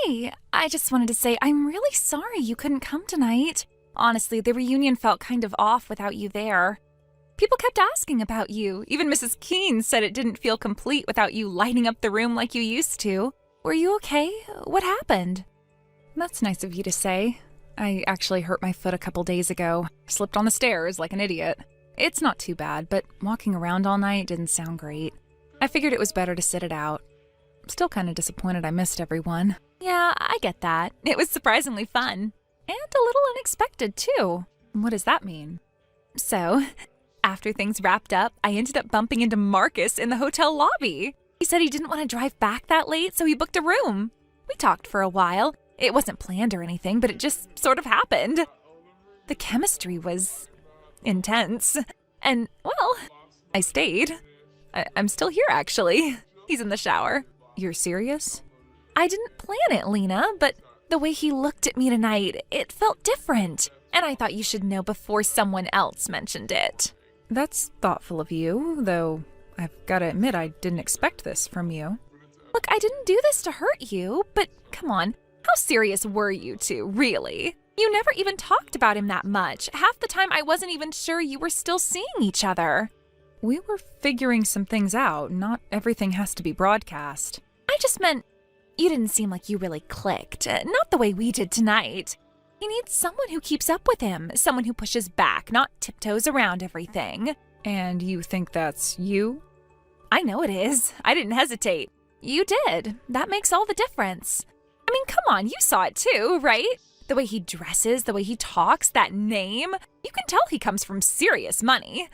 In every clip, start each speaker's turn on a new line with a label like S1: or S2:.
S1: Hey, I just wanted to say I'm really sorry you couldn't come tonight. Honestly, the reunion felt kind of off without you there. People kept asking about you. Even Mrs. Keene said it didn't feel complete without you lighting up the room like you used to. Were you okay? What happened? That's nice of you to say. I actually hurt my foot a couple days ago. Slipped on the stairs like an idiot. It's not too bad, but walking around all night didn't sound great. I figured it was better to sit it out. I'm still kind of disappointed I missed everyone. Yeah, I get that. It was surprisingly fun. And a little unexpected, too. What does that mean? So, after things wrapped up, I ended up bumping into Marcus in the hotel lobby. He said he didn't want to drive back that late, so he booked a room. We talked for a while. It wasn't planned or anything, but it just sort of happened. The chemistry was intense. And, well, I stayed. I'm still here, actually. He's in the shower. You're serious? I didn't plan it, Lena, but the way he looked at me tonight, it felt different. And I thought you should know before someone else mentioned it. That's thoughtful of you, though I've got to admit I didn't expect this from you. Look, I didn't do this to hurt you, but come on. How serious were you two, really? You never even talked about him that much. Half the time I wasn't even sure you were still seeing each other. We were figuring some things out. Not everything has to be broadcast. I just meant you didn't seem like you really clicked. Not the way we did tonight. He needs someone who keeps up with him, someone who pushes back, not tiptoes around everything. And you think that's you? I know it is. I didn't hesitate. You did. That makes all the difference. I mean, come on, you saw it too, right? The way he dresses, the way he talks, that name. You can tell he comes from serious money.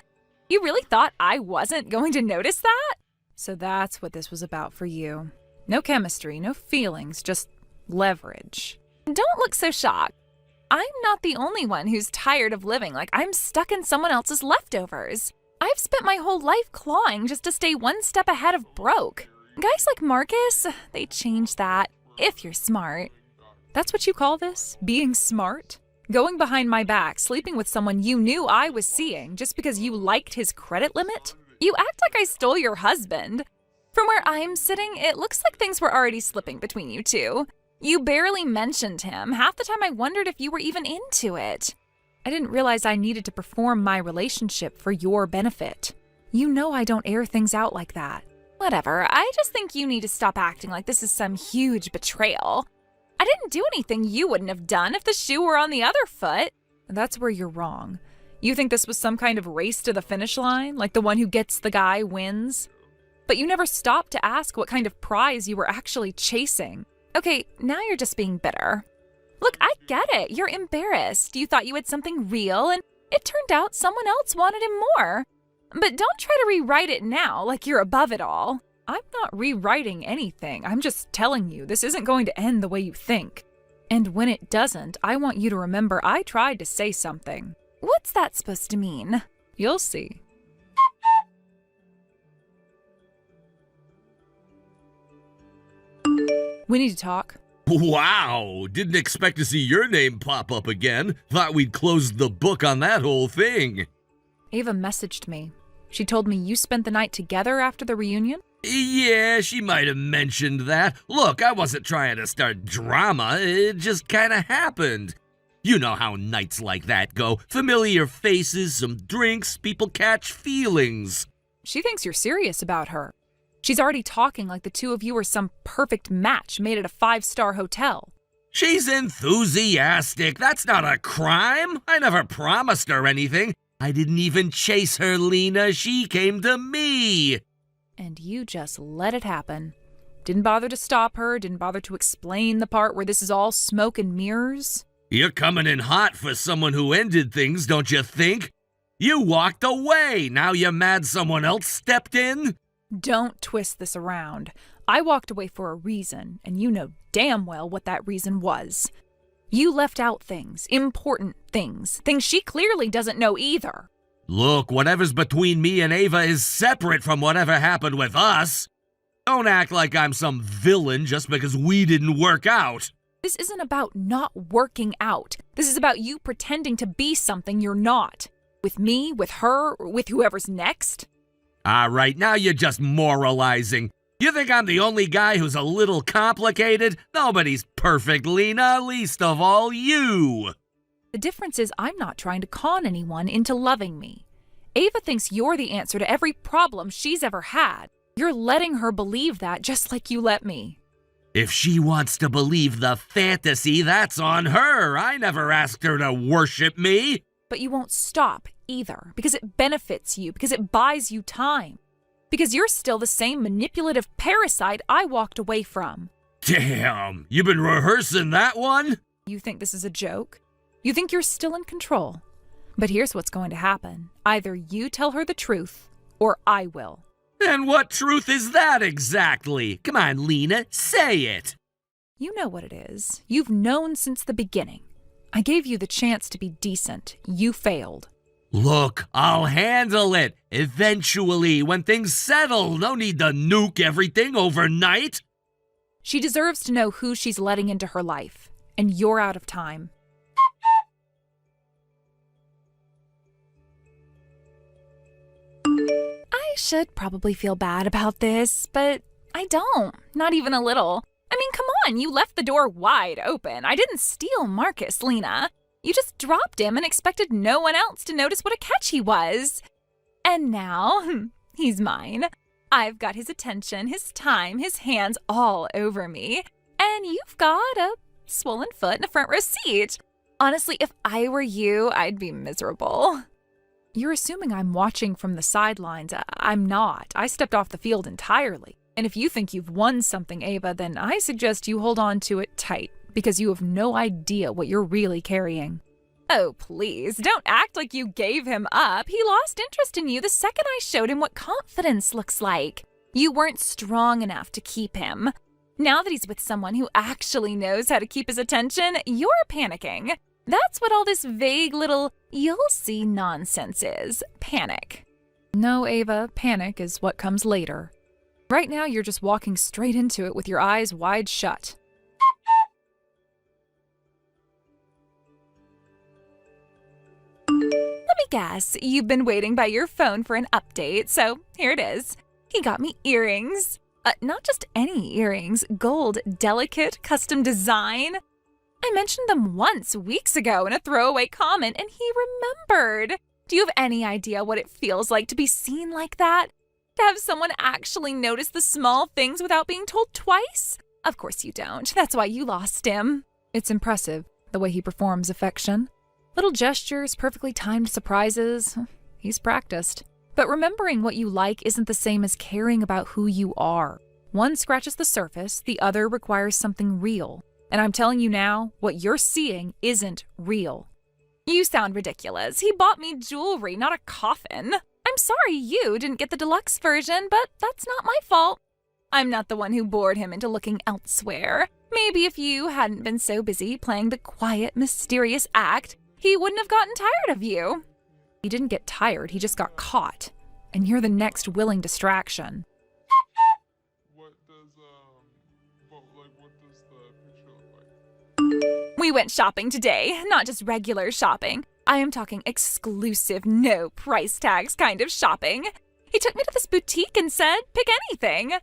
S1: You really thought I wasn't going to notice that? So that's what this was about for you. No chemistry, no feelings, just leverage. Don't look so shocked. I'm not the only one who's tired of living like I'm stuck in someone else's leftovers. I've spent my whole life clawing just to stay one step ahead of broke. Guys like Marcus, they change that, if you're smart. That's what you call this? Being smart? Going behind my back, sleeping with someone you knew I was seeing just because you liked his credit limit? You act like I stole your husband. From where I'm sitting, it looks like things were already slipping between you two. You barely mentioned him. Half the time I wondered if you were even into it. I didn't realize I needed to perform my relationship for your benefit. You know I don't air things out like that. Whatever, I just think you need to stop acting like this is some huge betrayal. I didn't do anything you wouldn't have done if the shoe were on the other foot. That's where you're wrong. You think this was some kind of race to the finish line, like the one who gets the guy wins? But you never stopped to ask what kind of prize you were actually chasing. Okay, now you're just being bitter. Look, I get it. You're embarrassed. You thought you had something real, and it turned out someone else wanted him more. But don't try to rewrite it now like you're above it all. I'm not rewriting anything. I'm just telling you this isn't going to end the way you think. And when it doesn't, I want you to remember I tried to say something. What's that supposed to mean? You'll see. We need to talk.
S2: Wow, didn't expect to see your name pop up again. Thought we'd closed the book on that whole thing.
S1: Ava messaged me. She told me you spent the night together after the reunion?
S2: Yeah, she might have mentioned that. Look, I wasn't trying to start drama. It just kind of happened. You know how nights like that go. Familiar faces, some drinks, people catch feelings.
S1: She thinks you're serious about her. She's already talking like the two of you are some perfect match made at a 5-star hotel.
S2: She's enthusiastic. That's not a crime. I never promised her anything. I didn't even chase her, Lena. She came to me.
S1: And you just let it happen. Didn't bother to stop her, didn't bother to explain the part where this is all smoke and mirrors.
S2: You're coming in hot for someone who ended things, don't you think? You walked away. Now you're mad someone else stepped in?
S1: Don't twist this around. I walked away for a reason, and you know damn well what that reason was. You left out things, important things she clearly doesn't know either.
S2: Look, whatever's between me and Ava is separate from whatever happened with us. Don't act like I'm some villain just because we didn't work out.
S1: This isn't about not working out. This is about you pretending to be something you're not. With me, with her, with whoever's next.
S2: All right, now you're just moralizing. You think I'm the only guy who's a little complicated? Nobody's perfect, Lena, least of all you.
S1: The difference is I'm not trying to con anyone into loving me. Ava thinks you're the answer to every problem she's ever had. You're letting her believe that just like you let me.
S2: If she wants to believe the fantasy, that's on her. I never asked her to worship me.
S1: But you won't stop either, because it benefits you, because it buys you time. Because you're still the same manipulative parasite I walked away from.
S2: Damn, you been rehearsing that one?
S1: You think this is a joke? You think you're still in control? But here's what's going to happen. Either you tell her the truth, or I will.
S2: And what truth is that exactly? Come on, Lena, say it.
S1: You know what it is. You've known since the beginning. I gave you the chance to be decent. You failed.
S2: Look, I'll handle it. Eventually, when things settle. No need to nuke everything overnight.
S1: She deserves to know who she's letting into her life. And you're out of time. I should probably feel bad about this, but I don't. Not even a little. I mean, come on, you left the door wide open. I didn't steal Marcus, Lena. You just dropped him and expected no one else to notice what a catch he was. And now, he's mine. I've got his attention, his time, his hands all over me. And you've got a swollen foot and a front row seat. Honestly, if I were you, I'd be miserable. You're assuming I'm watching from the sidelines. I'm not. I stepped off the field entirely. And if you think you've won something, Ava, then I suggest you hold on to it tight, because you have no idea what you're really carrying. Oh, please, don't act like you gave him up. He lost interest in you the second I showed him what confidence looks like. You weren't strong enough to keep him. Now that he's with someone who actually knows how to keep his attention, you're panicking. That's what all this vague little "you'll see" nonsense is. Panic. No, Ava, panic is what comes later. Right now, you're just walking straight into it with your eyes wide shut. Let me guess, you've been waiting by your phone for an update, so here it is. He got me earrings. Not just any earrings, gold, delicate, custom design. I mentioned them once, weeks ago, in a throwaway comment, and he remembered. Do you have any idea what it feels like to be seen like that? To have someone actually notice the small things without being told twice? Of course you don't. That's why you lost him. It's impressive, the way he performs affection. Little gestures, perfectly timed surprises. He's practiced. But remembering what you like isn't the same as caring about who you are. One scratches the surface, the other requires something real. And I'm telling you now, what you're seeing isn't real. You sound ridiculous. He bought me jewelry, not a coffin. I'm sorry you didn't get the deluxe version, but that's not my fault. I'm not the one who bored him into looking elsewhere. Maybe if you hadn't been so busy playing the quiet, mysterious act, he wouldn't have gotten tired of you. He didn't get tired, he just got caught. And you're the next willing distraction.
S3: What does the picture look like?
S1: We went shopping today, not just regular shopping. I am talking exclusive, no price tags kind of shopping. He took me to this boutique and said, pick anything.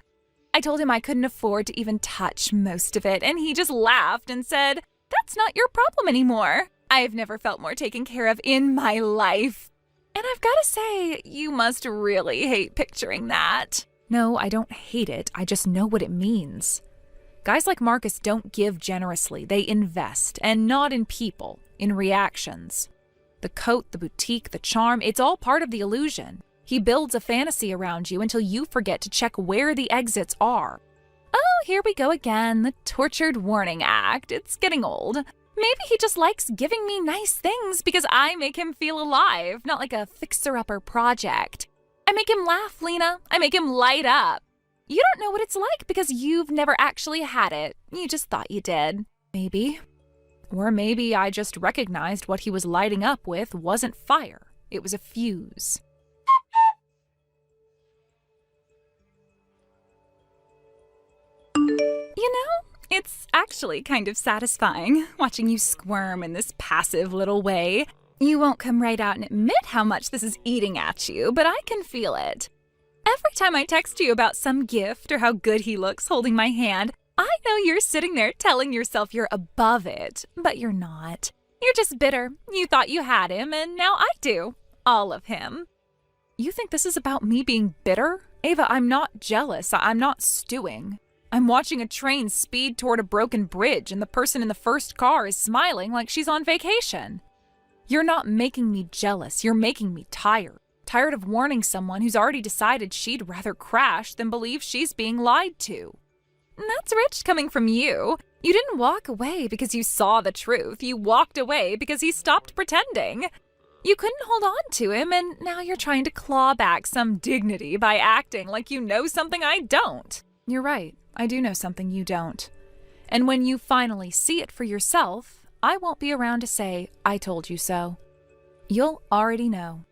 S1: I told him I couldn't afford to even touch most of it, and he just laughed and said, that's not your problem anymore. I've never felt more taken care of in my life. And I've got to say, you must really hate picturing that. No, I don't hate it. I just know what it means. Guys like Marcus don't give generously. They invest, and not in people, in reactions. The coat, the boutique, the charm, it's all part of the illusion. He builds a fantasy around you until you forget to check where the exits are. Oh, here we go again, the tortured warning act. It's getting old. Maybe he just likes giving me nice things because I make him feel alive, not like a fixer-upper project. I make him laugh, Lena. I make him light up. You don't know what it's like because you've never actually had it. You just thought you did. Maybe. Or maybe I just recognized what he was lighting up with wasn't fire. It was a fuse. You know, it's actually kind of satisfying watching you squirm in this passive little way. You won't come right out and admit how much this is eating at you, but I can feel it. Every time I text you about some gift or how good he looks holding my hand, I know you're sitting there telling yourself you're above it, but you're not. You're just bitter. You thought you had him, and now I do. All of him. You think this is about me being bitter? Ava, I'm not jealous. I'm not stewing. I'm watching a train speed toward a broken bridge, and the person in the first car is smiling like she's on vacation. You're not making me jealous. You're making me tired. Tired of warning someone who's already decided she'd rather crash than believe she's being lied to. And that's rich coming from you. You didn't walk away because you saw the truth. You walked away because he stopped pretending. You couldn't hold on to him, and now you're trying to claw back some dignity by acting like you know something I don't. You're right. I do know something you don't. And when you finally see it for yourself, I won't be around to say, I told you so. You'll already know.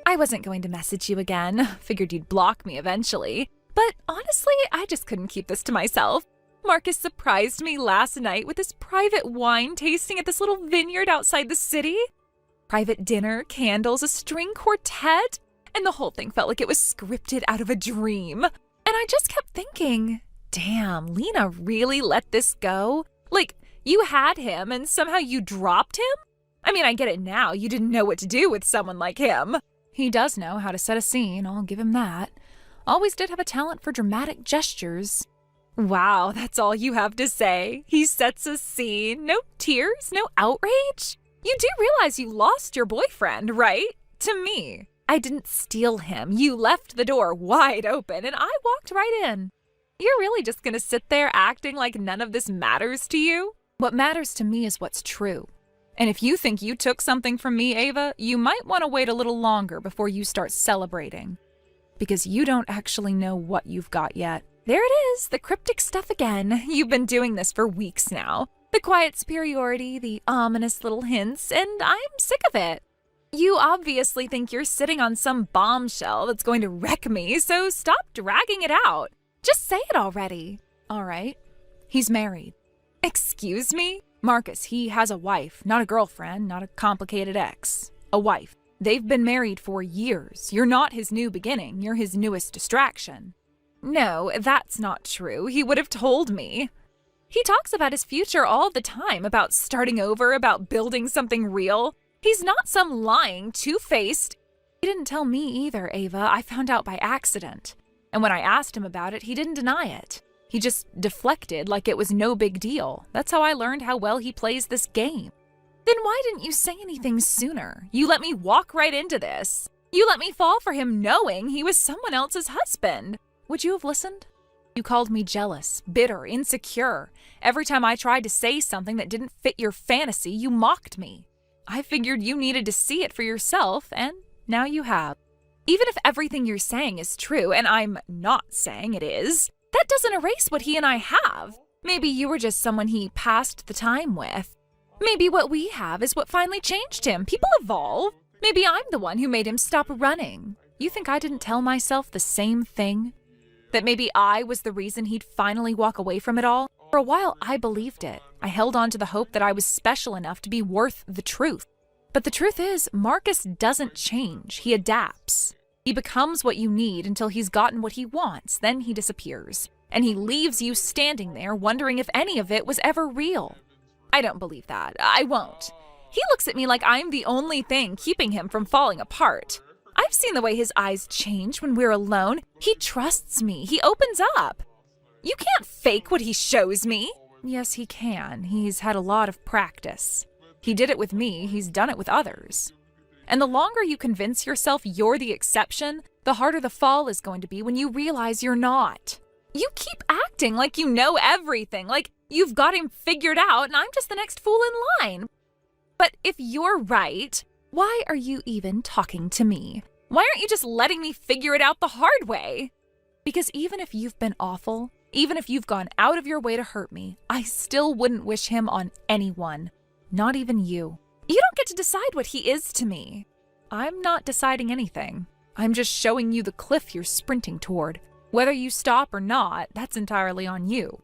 S1: I wasn't going to message you again. Figured you'd block me eventually. But honestly, I just couldn't keep this to myself. Marcus surprised me last night with his private wine tasting at this little vineyard outside the city. Private dinner, candles, a string quartet, and the whole thing felt like it was scripted out of a dream. And I just kept thinking, damn, Lena really let this go? Like, you had him and somehow you dropped him? I mean, I get it now. You didn't know what to do with someone like him. He does know how to set a scene, I'll give him that. Always did have a talent for dramatic gestures. Wow, that's all you have to say? He sets a scene? No tears? No outrage? You do realize you lost your boyfriend, right? To me. I didn't steal him. You left the door wide open and I walked right in. You're really just gonna sit there acting like none of this matters to you? What matters to me is what's true. And if you think you took something from me, Ava, you might want to wait a little longer before you start celebrating. Because you don't actually know what you've got yet. There it is, the cryptic stuff again. You've been doing this for weeks now. The quiet superiority, the ominous little hints, and I'm sick of it. You obviously think you're sitting on some bombshell that's going to wreck me, so stop dragging it out. Just say it already. All right, he's married. Excuse me? Marcus, he has a wife, not a girlfriend, not a complicated ex. A wife. They've been married for years. You're not his new beginning, you're his newest distraction. No, that's not true. He would have told me. He talks about his future all the time, about starting over, about building something real. He's not some lying, two-faced. He didn't tell me either, Ava. I found out by accident. And when I asked him about it, he didn't deny it. He just deflected like it was no big deal. That's how I learned how well he plays this game. Then why didn't you say anything sooner? You let me walk right into this. You let me fall for him knowing he was someone else's husband. Would you have listened? You called me jealous, bitter, insecure. Every time I tried to say something that didn't fit your fantasy, you mocked me. I figured you needed to see it for yourself, and now you have. Even if everything you're saying is true, and I'm not saying it is, that doesn't erase what he and I have. Maybe you were just someone he passed the time with. Maybe what we have is what finally changed him. People evolve. Maybe I'm the one who made him stop running. You think I didn't tell myself the same thing? That maybe I was the reason he'd finally walk away from it all? For a while, I believed it. I held on to the hope that I was special enough to be worth the truth. But the truth is, Marcus doesn't change. He adapts. He becomes what you need until he's gotten what he wants. Then he disappears. And he leaves you standing there wondering if any of it was ever real. I don't believe that. I won't. He looks at me like I'm the only thing keeping him from falling apart. I've seen the way his eyes change when we're alone. He trusts me. He opens up. You can't fake what he shows me. Yes, he can. He's had a lot of practice. He did it with me. He's done it with others. And the longer you convince yourself you're the exception, the harder the fall is going to be when you realize you're not. You keep acting like you know everything, like you've got him figured out and I'm just the next fool in line. But if you're right, why are you even talking to me? Why aren't you just letting me figure it out the hard way? Because even if you've been awful, even if you've gone out of your way to hurt me, I still wouldn't wish him on anyone. Not even you. You don't get to decide what he is to me. I'm not deciding anything. I'm just showing you the cliff you're sprinting toward. Whether you stop or not, that's entirely on you.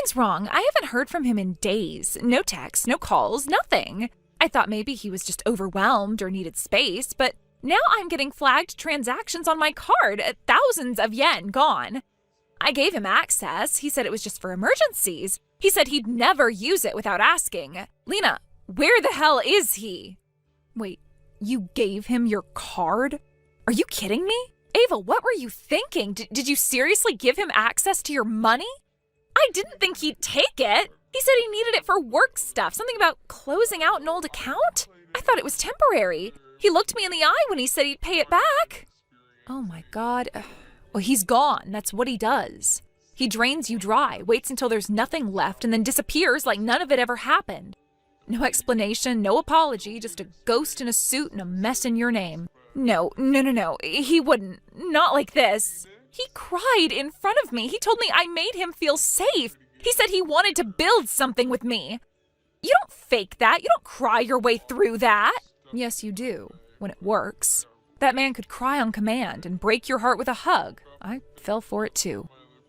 S1: Something's wrong. I haven't heard from him in days. No texts, no calls, nothing. I thought maybe he was just overwhelmed or needed space, but now I'm getting flagged transactions on my card, thousands of yen gone. I gave him access. He said it was just for emergencies. He said he'd never use it without asking. Lena, where the hell is he? Wait, you gave him your card? Are you kidding me? Ava, what were you thinking? Did you seriously give him access to your money? I didn't think he'd take it. He said he needed it for work stuff, something about closing out an old account. I thought it was temporary. He looked me in the eye when he said he'd pay it back. Oh my God. Well, he's gone. That's what he does. He drains you dry, waits until there's nothing left, and then disappears like none of it ever happened. No explanation, no apology, just a ghost in a suit and a mess in your name. No. He wouldn't. Not like this. He cried in front of me. He told me I made him feel safe. He said he wanted to build something with me. You don't fake that. You don't cry your way through that. Yes, you do, when it works. That man could cry on command and break your heart with a hug. I fell for it too.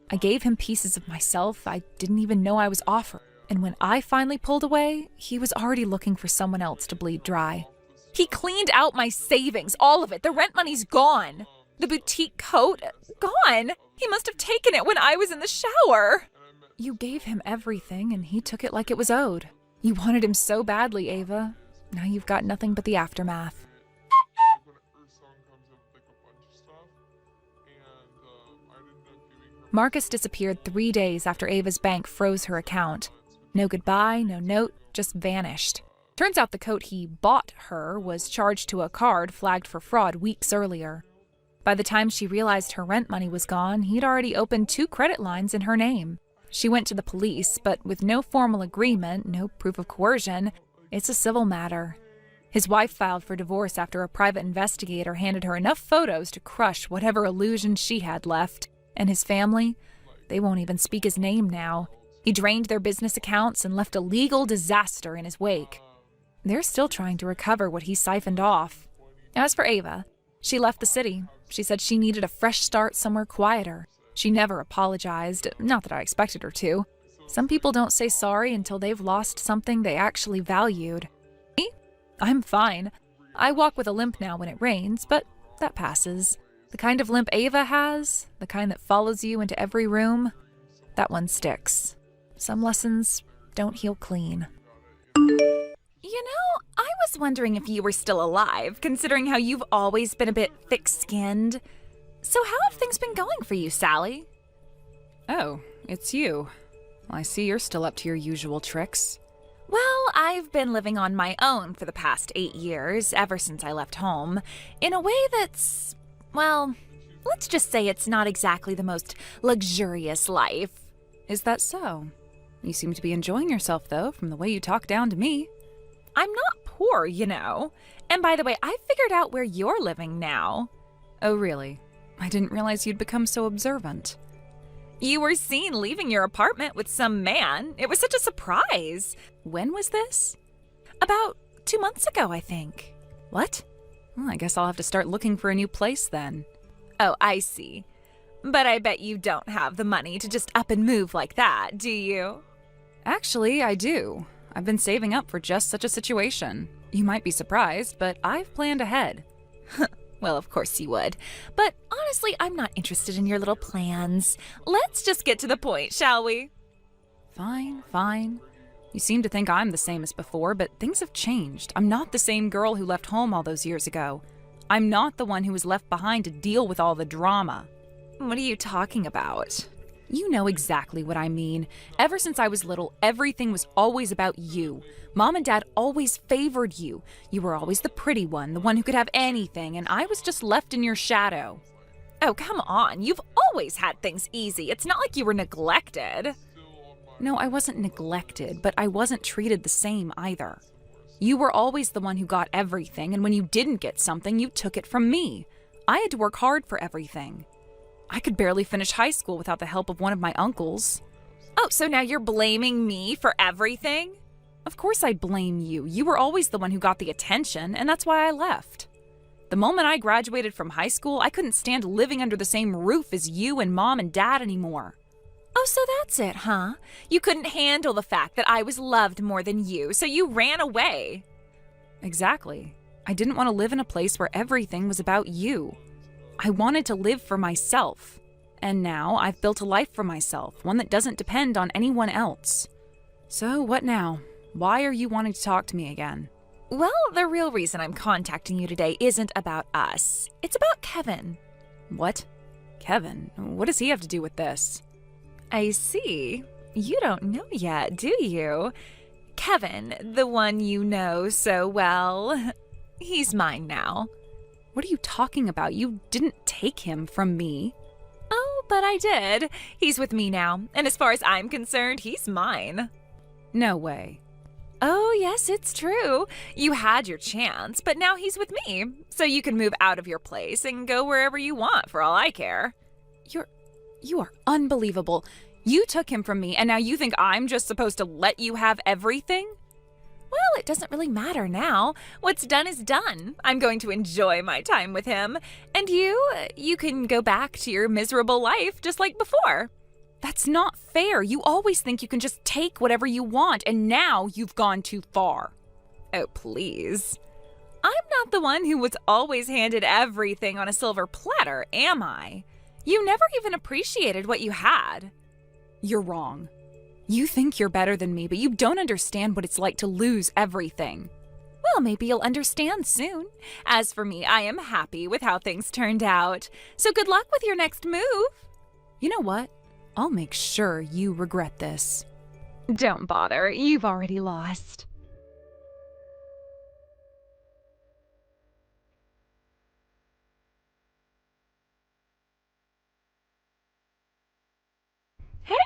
S1: I gave him pieces of myself I didn't even know I was offered. And when I finally pulled away, he was already looking for someone else to bleed dry. He cleaned out my savings, all of it. The rent money's gone. The boutique coat, gone. He must have taken it when I was in the shower. You gave him everything, and he took it like it was owed. You wanted him so badly, Ava. Now you've got nothing but the aftermath. Marcus disappeared 3 days after Ava's bank froze her account. No goodbye, no note, just vanished. Turns out the coat he bought her was charged to a card flagged for fraud weeks earlier. By the time she realized her rent money was gone, he'd already opened 2 credit lines in her name. She went to the police, but with no formal agreement, no proof of coercion, it's a civil matter. His wife filed for divorce after a private investigator handed her enough photos to crush whatever illusion she had left. And his family, they won't even speak his name now. He drained their business accounts and left a legal disaster in his wake. They're still trying to recover what he siphoned off. As for Ava, she left the city. She said she needed a fresh start somewhere quieter. She never apologized, not that I expected her to. Some people don't say sorry until they've lost something they actually valued. Me? I'm fine. I walk with a limp now when it rains, but that passes. The kind of limp Ava has, the kind that follows you into every room, that one sticks. Some lessons don't heal clean. You know, I was wondering if you were still alive, considering how you've always been a bit thick-skinned. So how have things been going for you, Sally?
S4: Oh, it's you. I see you're still up to your usual tricks.
S1: Well, I've been living on my own for the past 8 years, ever since I left home, in a way that's, well, let's just say it's not exactly the most luxurious life.
S4: Is that so? You seem to be enjoying yourself, though, from the way you talk down to me.
S1: I'm not poor, you know. And by the way, I figured out where you're living now.
S4: Oh, really? I didn't realize you'd become so observant.
S1: You were seen leaving your apartment with some man. It was such a surprise.
S4: When was this?
S1: About 2 months ago, I think.
S4: What? Well, I guess I'll have to start looking for a new place then.
S1: Oh, I see. But I bet you don't have the money to just up and move like that, do you?
S4: Actually, I do. I've been saving up for just such a situation. You might be surprised, but I've planned ahead.
S1: Well, of course you would. But honestly, I'm not interested in your little plans. Let's just get to the point, shall we?
S4: Fine. You seem to think I'm the same as before, but things have changed. I'm not the same girl who left home all those years ago. I'm not the one who was left behind to deal with all the drama.
S1: What are you talking about?
S4: You know exactly what I mean. Ever since I was little, everything was always about you. Mom and Dad always favored you. You were always the pretty one, the one who could have anything, and I was just left in your shadow.
S1: Oh, come on. You've always had things easy. It's not like you were neglected.
S4: No, I wasn't neglected, but I wasn't treated the same either. You were always the one who got everything, and when you didn't get something, you took it from me. I had to work hard for everything. I could barely finish high school without the help of one of my uncles.
S1: Oh, so now you're blaming me for everything?
S4: Of course I blame you. You were always the one who got the attention, and that's why I left. The moment I graduated from high school, I couldn't stand living under the same roof as you and Mom and Dad anymore.
S1: Oh, so that's it, huh? You couldn't handle the fact that I was loved more than you, so you ran away.
S4: Exactly. I didn't want to live in a place where everything was about you. I wanted to live for myself. And now I've built a life for myself, one that doesn't depend on anyone else. So what now? Why are you wanting to talk to me again?
S1: Well, the real reason I'm contacting you today isn't about us. It's about Kevin.
S4: What? Kevin? What does he have to do with this?
S1: I see. You don't know yet, do you? Kevin, the one you know so well, he's mine now.
S4: What are you talking about? You didn't take him from me.
S1: Oh, but I did. He's with me now, and as far as I'm concerned, he's mine.
S4: No way.
S1: Oh, yes, it's true. You had your chance, but now he's with me, so you can move out of your place and go wherever you want for all I care.
S4: You are unbelievable. You took him from me, and now you think I'm just supposed to let you have everything?
S1: Well, it doesn't really matter now. What's done is done. I'm going to enjoy my time with him. And you can go back to your miserable life just like before.
S4: That's not fair. You always think you can just take whatever you want, and now you've gone too far.
S1: Oh, please. I'm not the one who was always handed everything on a silver platter, am I? You never even appreciated what you had.
S4: You're wrong. You think you're better than me, but you don't understand what it's like to lose everything.
S1: Well, maybe you'll understand soon. As for me, I am happy with how things turned out. So good luck with your next move.
S4: You know what? I'll make sure you regret this.
S1: Don't bother. You've already lost.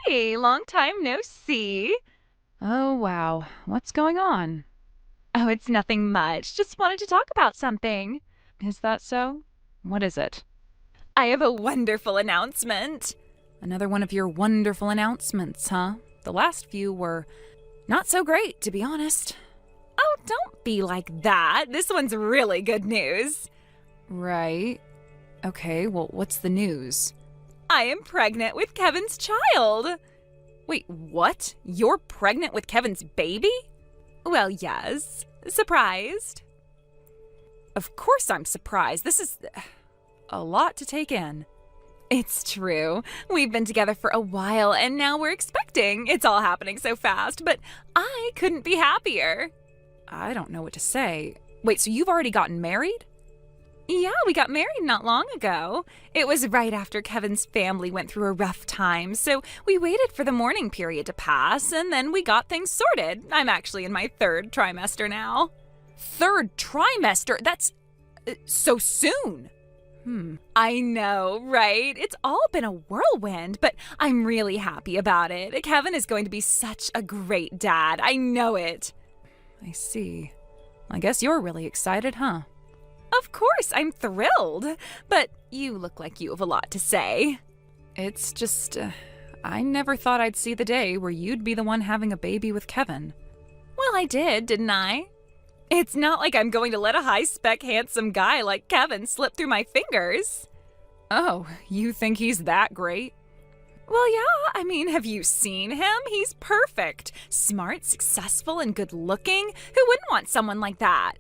S1: Hey, long time no see.
S4: Oh, wow. What's going on?
S1: Oh, it's nothing much. Just wanted to talk about something.
S4: Is that so? What is it?
S1: I have a wonderful announcement.
S4: Another one of your wonderful announcements, huh? The last few were not so great, to be honest.
S1: Oh, don't be like that. This one's really good news.
S4: Right. Okay, well, what's the news?
S1: I am pregnant with Kevin's child.
S4: Wait, what? You're pregnant with Kevin's baby?
S1: Well, yes. Surprised?
S4: Of course I'm surprised. This is a lot to take in.
S1: It's true. We've been together for a while and now we're expecting. It's all happening so fast, but I couldn't be happier.
S4: I don't know what to say. Wait, so you've already gotten married?
S1: Yeah, we got married not long ago. It was right after Kevin's family went through a rough time, so we waited for the mourning period to pass, and then we got things sorted. I'm actually in my 3rd trimester now.
S4: 3rd trimester? That's so soon.
S1: I know, right? It's all been a whirlwind, but I'm really happy about it. Kevin is going to be such a great dad. I know it.
S4: I see. I guess you're really excited, huh?
S1: Of course, I'm thrilled. But you look like you have a lot to say.
S4: It's just, I never thought I'd see the day where you'd be the one having a baby with Kevin.
S1: Well, I did, didn't I? It's not like I'm going to let a high-spec, handsome guy like Kevin slip through my fingers.
S4: Oh, you think he's that great?
S1: Well, yeah, I mean, have you seen him? He's perfect. Smart, successful, and good-looking. Who wouldn't want someone like that?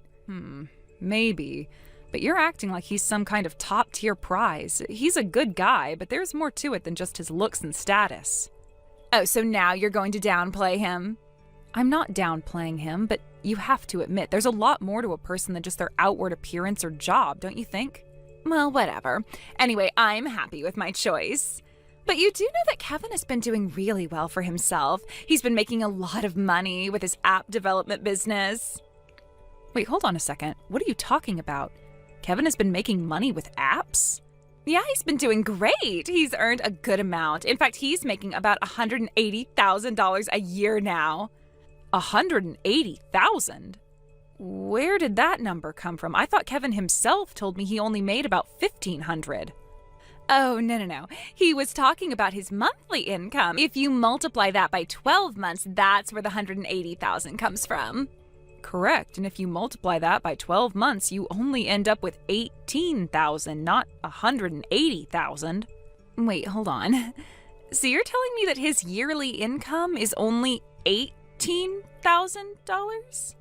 S4: Maybe. But you're acting like he's some kind of top-tier prize. He's a good guy, but there's more to it than just his looks and status.
S1: Oh, so now you're going to downplay him?
S4: I'm not downplaying him, but you have to admit there's a lot more to a person than just their outward appearance or job, don't you think?
S1: Well, whatever. Anyway, I'm happy with my choice. But you do know that Kevin has been doing really well for himself. He's been making a lot of money with his app development business.
S4: Wait, hold on a second. What are you talking about? Kevin has been making money with apps?
S1: Yeah, he's been doing great. He's earned a good amount. In fact, he's making about $180,000 a year now.
S4: $180,000? Where did that number come from? I thought Kevin himself told me he only made about $1,500.
S1: Oh, no. He was talking about his monthly income. If you multiply that by 12 months, that's where the $180,000 comes from.
S4: Correct, and if you multiply that by 12 months, you only end up with $18,000, not $180,000.
S1: Wait, hold on.
S4: So you're telling me that his yearly income is only $18,000?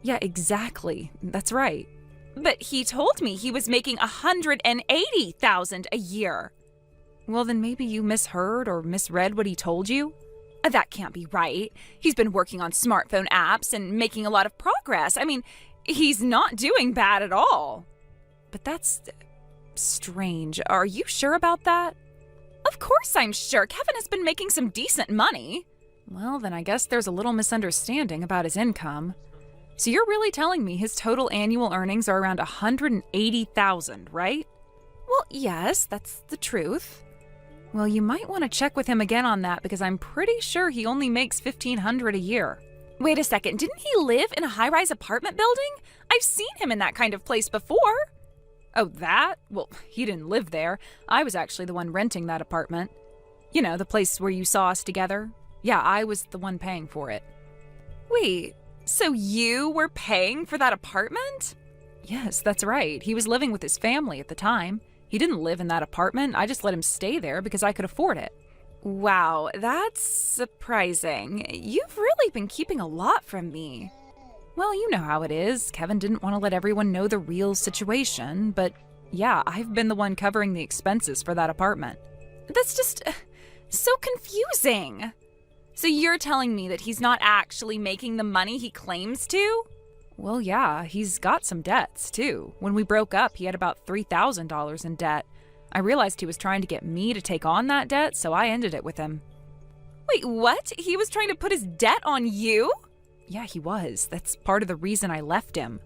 S4: Yeah, exactly. That's right.
S1: But he told me he was making $180,000 a year.
S4: Well, then maybe you misheard or misread what he told you?
S1: That can't be right. He's been working on smartphone apps and making a lot of progress. I mean, he's not doing bad at all.
S4: But that's strange. Are you sure about that?
S1: Of course I'm sure. Kevin has been making some decent money.
S4: Well, then I guess there's a little misunderstanding about his income. So you're really telling me his total annual earnings are around $180,000, right?
S1: Well, yes, that's the truth.
S4: Well, you might want to check with him again on that because I'm pretty sure he only makes $1,500 a year.
S1: Wait a second, didn't he live in a high-rise apartment building? I've seen him in that kind of place before.
S4: Oh, that? Well, he didn't live there. I was actually the one renting that apartment. You know, the place where you saw us together. Yeah, I was the one paying for it.
S1: Wait, so you were paying for that apartment?
S4: Yes, that's right. He was living with his family at the time. He didn't live in that apartment. I just let him stay there because I could afford it.
S1: Wow, that's surprising. You've really been keeping a lot from me.
S4: Well, you know how it is. Kevin didn't want to let everyone know the real situation, but yeah, I've been the one covering the expenses for that apartment.
S1: That's just so confusing. So you're telling me that he's not actually making the money he claims to?
S4: Well, yeah, he's got some debts, too. When we broke up, he had about $3,000 in debt. I realized he was trying to get me to take on that debt, so I ended it with him.
S1: Wait, what? He was trying to put his debt on you?
S4: Yeah, he was. That's part of the reason I left him.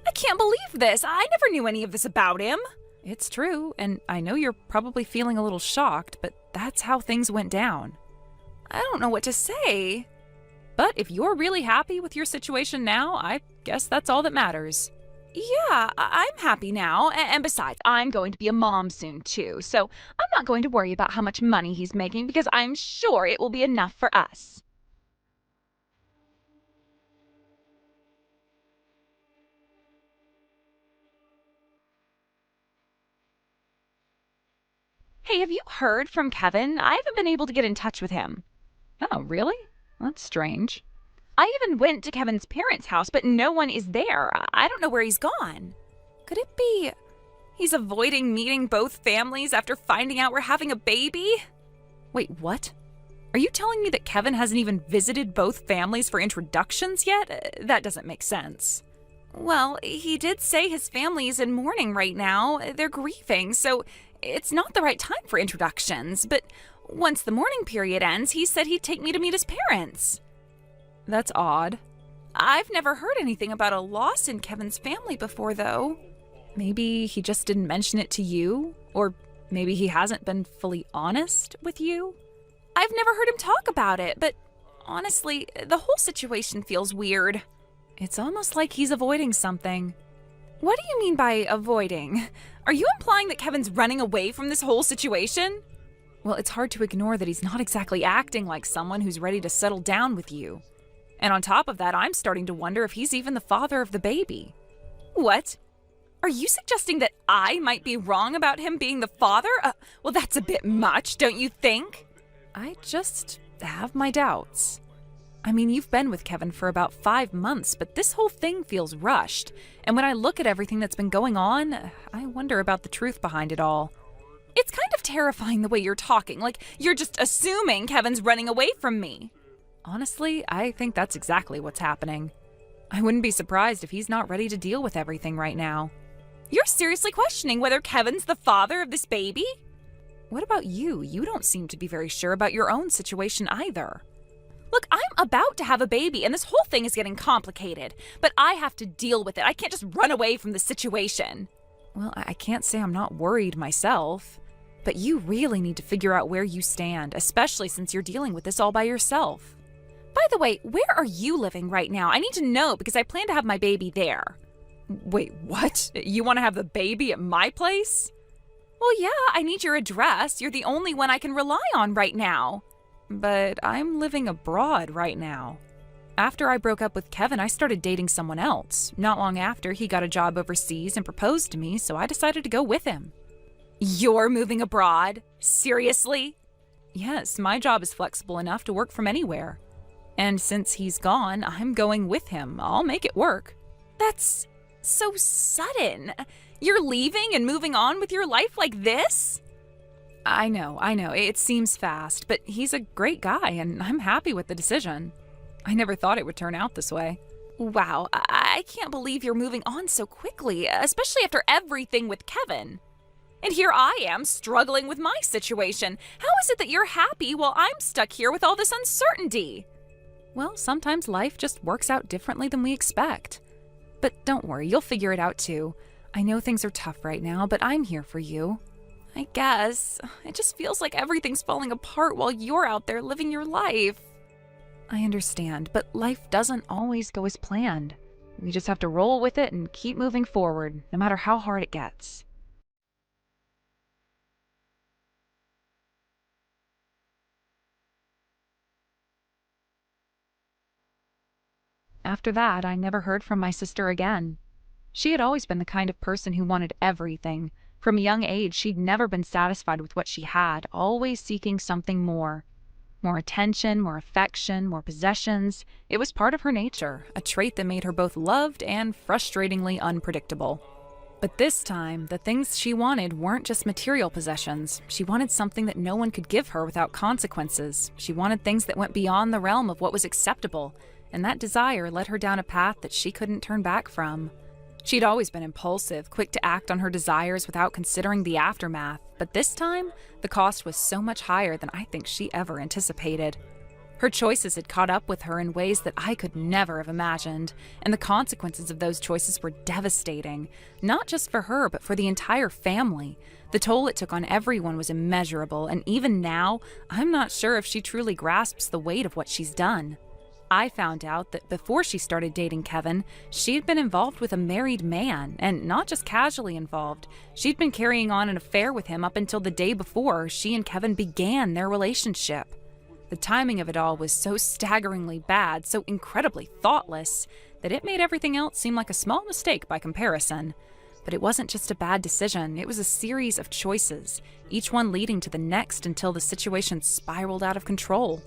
S1: I can't believe this. I never knew any of this about him.
S4: It's true, and I know you're probably feeling a little shocked, but that's how things went down.
S1: I don't know what to say.
S4: But if you're really happy with your situation now, I guess that's all that matters.
S1: Yeah, I'm happy now. And besides, I'm going to be a mom soon too. So I'm not going to worry about how much money he's making because I'm sure it will be enough for us. Hey, have you heard from Kevin? I haven't been able to get in touch with him.
S4: Oh, really? That's strange.
S1: I even went to Kevin's parents' house, but no one is there. I don't know where he's gone. Could it be he's avoiding meeting both families after finding out we're having a baby?
S4: Wait, what? Are you telling me that Kevin hasn't even visited both families for introductions yet? That doesn't make sense.
S1: Well, he did say his family is in mourning right now. They're grieving, so it's not the right time for introductions. But once the mourning period ends, he said he'd take me to meet his parents.
S4: That's odd.
S1: I've never heard anything about a loss in Kevin's family before, though.
S4: Maybe he just didn't mention it to you? Or maybe he hasn't been fully honest with you?
S1: I've never heard him talk about it, but honestly, the whole situation feels weird.
S4: It's almost like he's avoiding something.
S1: What do you mean by avoiding? Are you implying that Kevin's running away from this whole situation?
S4: Well, it's hard to ignore that he's not exactly acting like someone who's ready to settle down with you. And on top of that, I'm starting to wonder if he's even the father of the baby.
S1: What? Are you suggesting that I might be wrong about him being the father? Well, that's a bit much, don't you think?
S4: I just have my doubts. I mean, you've been with Kevin for about 5 months, but this whole thing feels rushed. And when I look at everything that's been going on, I wonder about the truth behind it all.
S1: It's kind of terrifying the way you're talking, like you're just assuming Kevin's running away from me.
S4: Honestly, I think that's exactly what's happening. I wouldn't be surprised if he's not ready to deal with everything right now.
S1: You're seriously questioning whether Kevin's the father of this baby?
S4: What about you? You don't seem to be very sure about your own situation either.
S1: Look, I'm about to have a baby, and this whole thing is getting complicated. But I have to deal with it. I can't just run away from the situation.
S4: Well, I can't say I'm not worried myself. But you really need to figure out where you stand, especially since you're dealing with this all by yourself.
S1: By the way, where are you living right now? I need to know because I plan to have my baby there.
S4: Wait, what? You want to have the baby at my place?
S1: Well, yeah, I need your address. You're the only one I can rely on right now.
S4: But I'm living abroad right now. After I broke up with Kevin, I started dating someone else. Not long after, he got a job overseas and proposed to me, so I decided to go with him.
S1: You're moving abroad? Seriously?
S4: Yes, my job is flexible enough to work from anywhere. And since he's gone, I'm going with him. I'll make it work.
S1: That's so sudden. You're leaving and moving on with your life like this?
S4: I know. It seems fast, but he's a great guy, and I'm happy with the decision. I never thought it would turn out this way.
S1: Wow, I can't believe you're moving on so quickly, especially after everything with Kevin. And here I am, struggling with my situation. How is it that you're happy while I'm stuck here with all this uncertainty?
S4: Well, sometimes life just works out differently than we expect. But don't worry, you'll figure it out too. I know things are tough right now, but I'm here for you.
S1: I guess. It just feels like everything's falling apart while you're out there living your life.
S4: I understand, but life doesn't always go as planned. We just have to roll with it and keep moving forward, no matter how hard it gets. After that, I never heard from my sister again. She had always been the kind of person who wanted everything. From a young age, she'd never been satisfied with what she had, always seeking something more. More attention, more affection, more possessions. It was part of her nature, a trait that made her both loved and frustratingly unpredictable. But this time, the things she wanted weren't just material possessions. She wanted something that no one could give her without consequences. She wanted things that went beyond the realm of what was acceptable, and that desire led her down a path that she couldn't turn back from. She'd always been impulsive, quick to act on her desires without considering the aftermath, but this time, the cost was so much higher than I think she ever anticipated. Her choices had caught up with her in ways that I could never have imagined, and the consequences of those choices were devastating, not just for her, but for the entire family. The toll it took on everyone was immeasurable, and even now, I'm not sure if she truly grasps the weight of what she's done. I found out that before she started dating Kevin, she had been involved with a married man, and not just casually involved. She'd been carrying on an affair with him up until the day before she and Kevin began their relationship. The timing of it all was so staggeringly bad, so incredibly thoughtless, that it made everything else seem like a small mistake by comparison. But it wasn't just a bad decision, it was a series of choices, each one leading to the next until the situation spiraled out of control.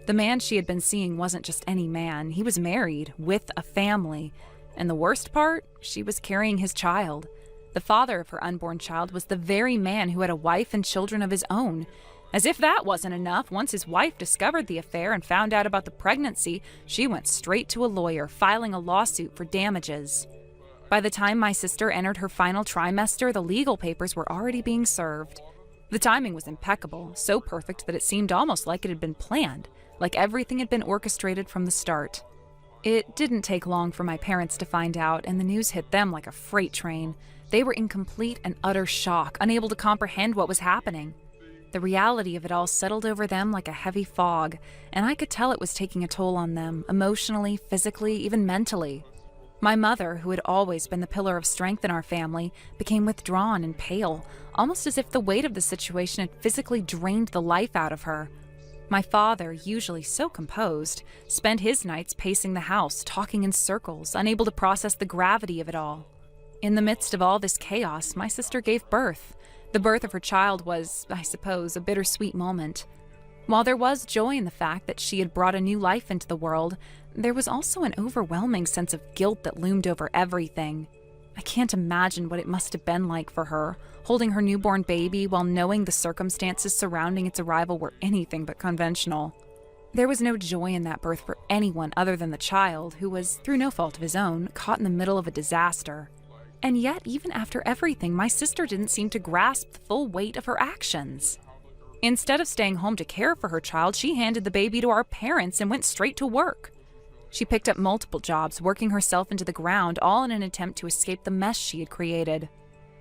S4: The man she had been seeing wasn't just any man. He was married, with a family. And the worst part? She was carrying his child. The father of her unborn child was the very man who had a wife and children of his own. As if that wasn't enough, once his wife discovered the affair and found out about the pregnancy, she went straight to a lawyer, filing a lawsuit for damages. By the time my sister entered her final trimester, the legal papers were already being served. The timing was impeccable, so perfect that it seemed almost like it had been planned. Like everything had been orchestrated from the start. It didn't take long for my parents to find out, and the news hit them like a freight train. They were in complete and utter shock, unable to comprehend what was happening. The reality of it all settled over them like a heavy fog, and I could tell it was taking a toll on them, emotionally, physically, even mentally. My mother, who had always been the pillar of strength in our family, became withdrawn and pale, almost as if the weight of the situation had physically drained the life out of her. My father, usually so composed, spent his nights pacing the house, talking in circles, unable to process the gravity of it all. In the midst of all this chaos, my sister gave birth. The birth of her child was, I suppose, a bittersweet moment. While there was joy in the fact that she had brought a new life into the world, there was also an overwhelming sense of guilt that loomed over everything. I can't imagine what it must have been like for her, holding her newborn baby while knowing the circumstances surrounding its arrival were anything but conventional. There was no joy in that birth for anyone other than the child, who was, through no fault of his own, caught in the middle of a disaster. And yet, even after everything, my sister didn't seem to grasp the full weight of her actions. Instead of staying home to care for her child, she handed the baby to our parents and went straight to work. She picked up multiple jobs, working herself into the ground, all in an attempt to escape the mess she had created.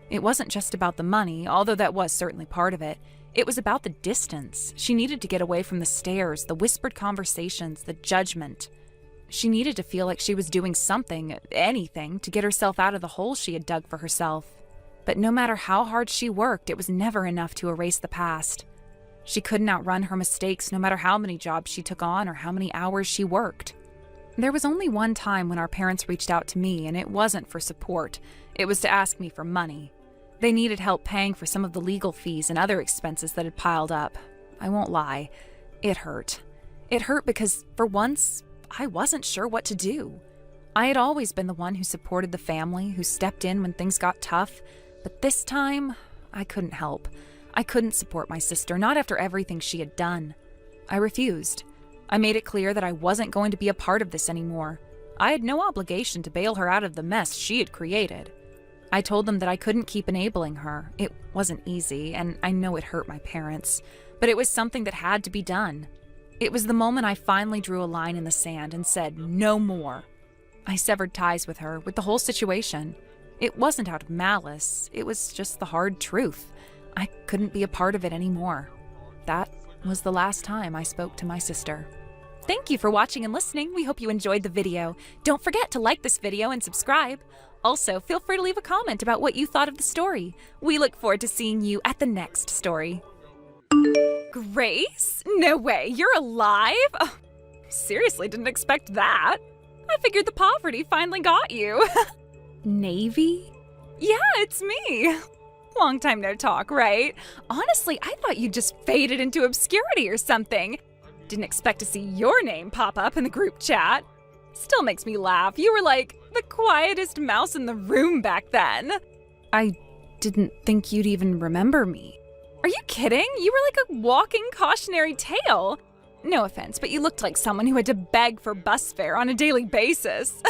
S4: It wasn't just about the money, although that was certainly part of it. It was about the distance. She needed to get away from the stares, the whispered conversations, the judgment. She needed to feel like she was doing something, anything, to get herself out of the hole she had dug for herself. But no matter how hard she worked, it was never enough to erase the past. She couldn't outrun her mistakes no matter how many jobs she took on or how many hours she worked. There was only one time when our parents reached out to me, and it wasn't for support. It was to ask me for money. They needed help paying for some of the legal fees and other expenses that had piled up. I won't lie. It hurt. It hurt because, for once, I wasn't sure what to do. I had always been the one who supported the family, who stepped in when things got tough, but this time, I couldn't help. I couldn't support my sister, not after everything she had done. I refused. I made it clear that I wasn't going to be a part of this anymore. I had no obligation to bail her out of the mess she had created. I told them that I couldn't keep enabling her. It wasn't easy, and I know it hurt my parents, but it was something that had to be done. It was the moment I finally drew a line in the sand and said, no more. I severed ties with her, with the whole situation. It wasn't out of malice, it was just the hard truth. I couldn't be a part of it anymore. That was the last time I spoke to my sister. Thank you for watching and listening. We hope you enjoyed the video. Don't forget to like this video and subscribe. Also, feel free to leave a comment about what you thought of the story. We look forward to seeing you at the next story. Grace? No way, you're alive? Oh, seriously, didn't expect that. I figured the poverty finally got you. Navy? Yeah, it's me. Long time no talk, right? Honestly, I thought you just faded into obscurity or something. Didn't expect to see your name pop up in the group chat. Still makes me laugh. You were like the quietest mouse in the room back then. I didn't think you'd even remember me. Are you kidding? You were like a walking cautionary tale. No offense, but you looked like someone who had to beg for bus fare on a daily basis.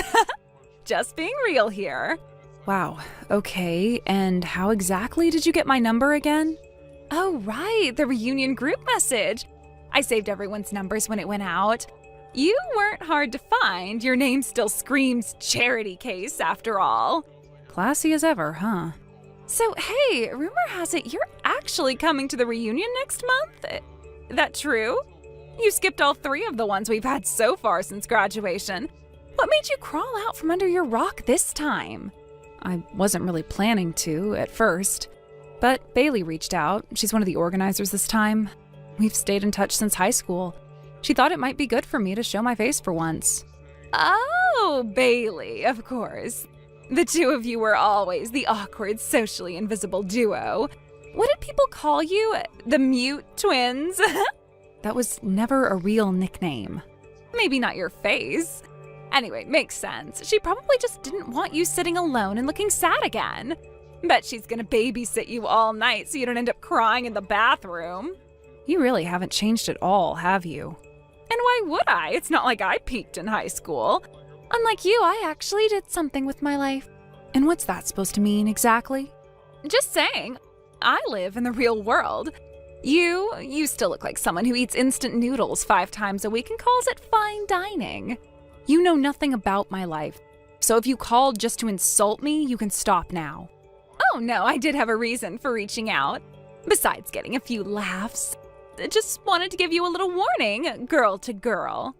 S4: Just being real here. Wow, okay, and how exactly did you get my number again? Oh right, the reunion group message. I saved everyone's numbers when it went out. You weren't hard to find. Your name still screams charity case after all. Classy as ever, huh? So hey, rumor has it you're actually coming to the reunion next month? That true? You skipped all 3 of the ones we've had so far since graduation. What made you crawl out from under your rock this time? I wasn't really planning to at first, but Bailey reached out. She's one of the organizers this time. We've stayed in touch since high school. She thought it might be good for me to show my face for once. Oh, Bailey, of course. The 2 of you were always the awkward, socially invisible duo. What did people call you? The mute twins? That was never a real nickname. Maybe not your face. Anyway, makes sense. She probably just didn't want you sitting alone and looking sad again. Bet she's gonna babysit you all night so you don't end up crying in the bathroom. You really haven't changed at all, have you? And why would I? It's not like I peaked in high school. Unlike you, I actually did something with my life. And what's that supposed to mean exactly? Just saying. I live in the real world. You still look like someone who eats instant noodles 5 times a week and calls it fine dining. You know nothing about my life, so if you called just to insult me, you can stop now. Oh no, I did have a reason for reaching out. Besides getting a few laughs. I just wanted to give you a little warning, girl to girl.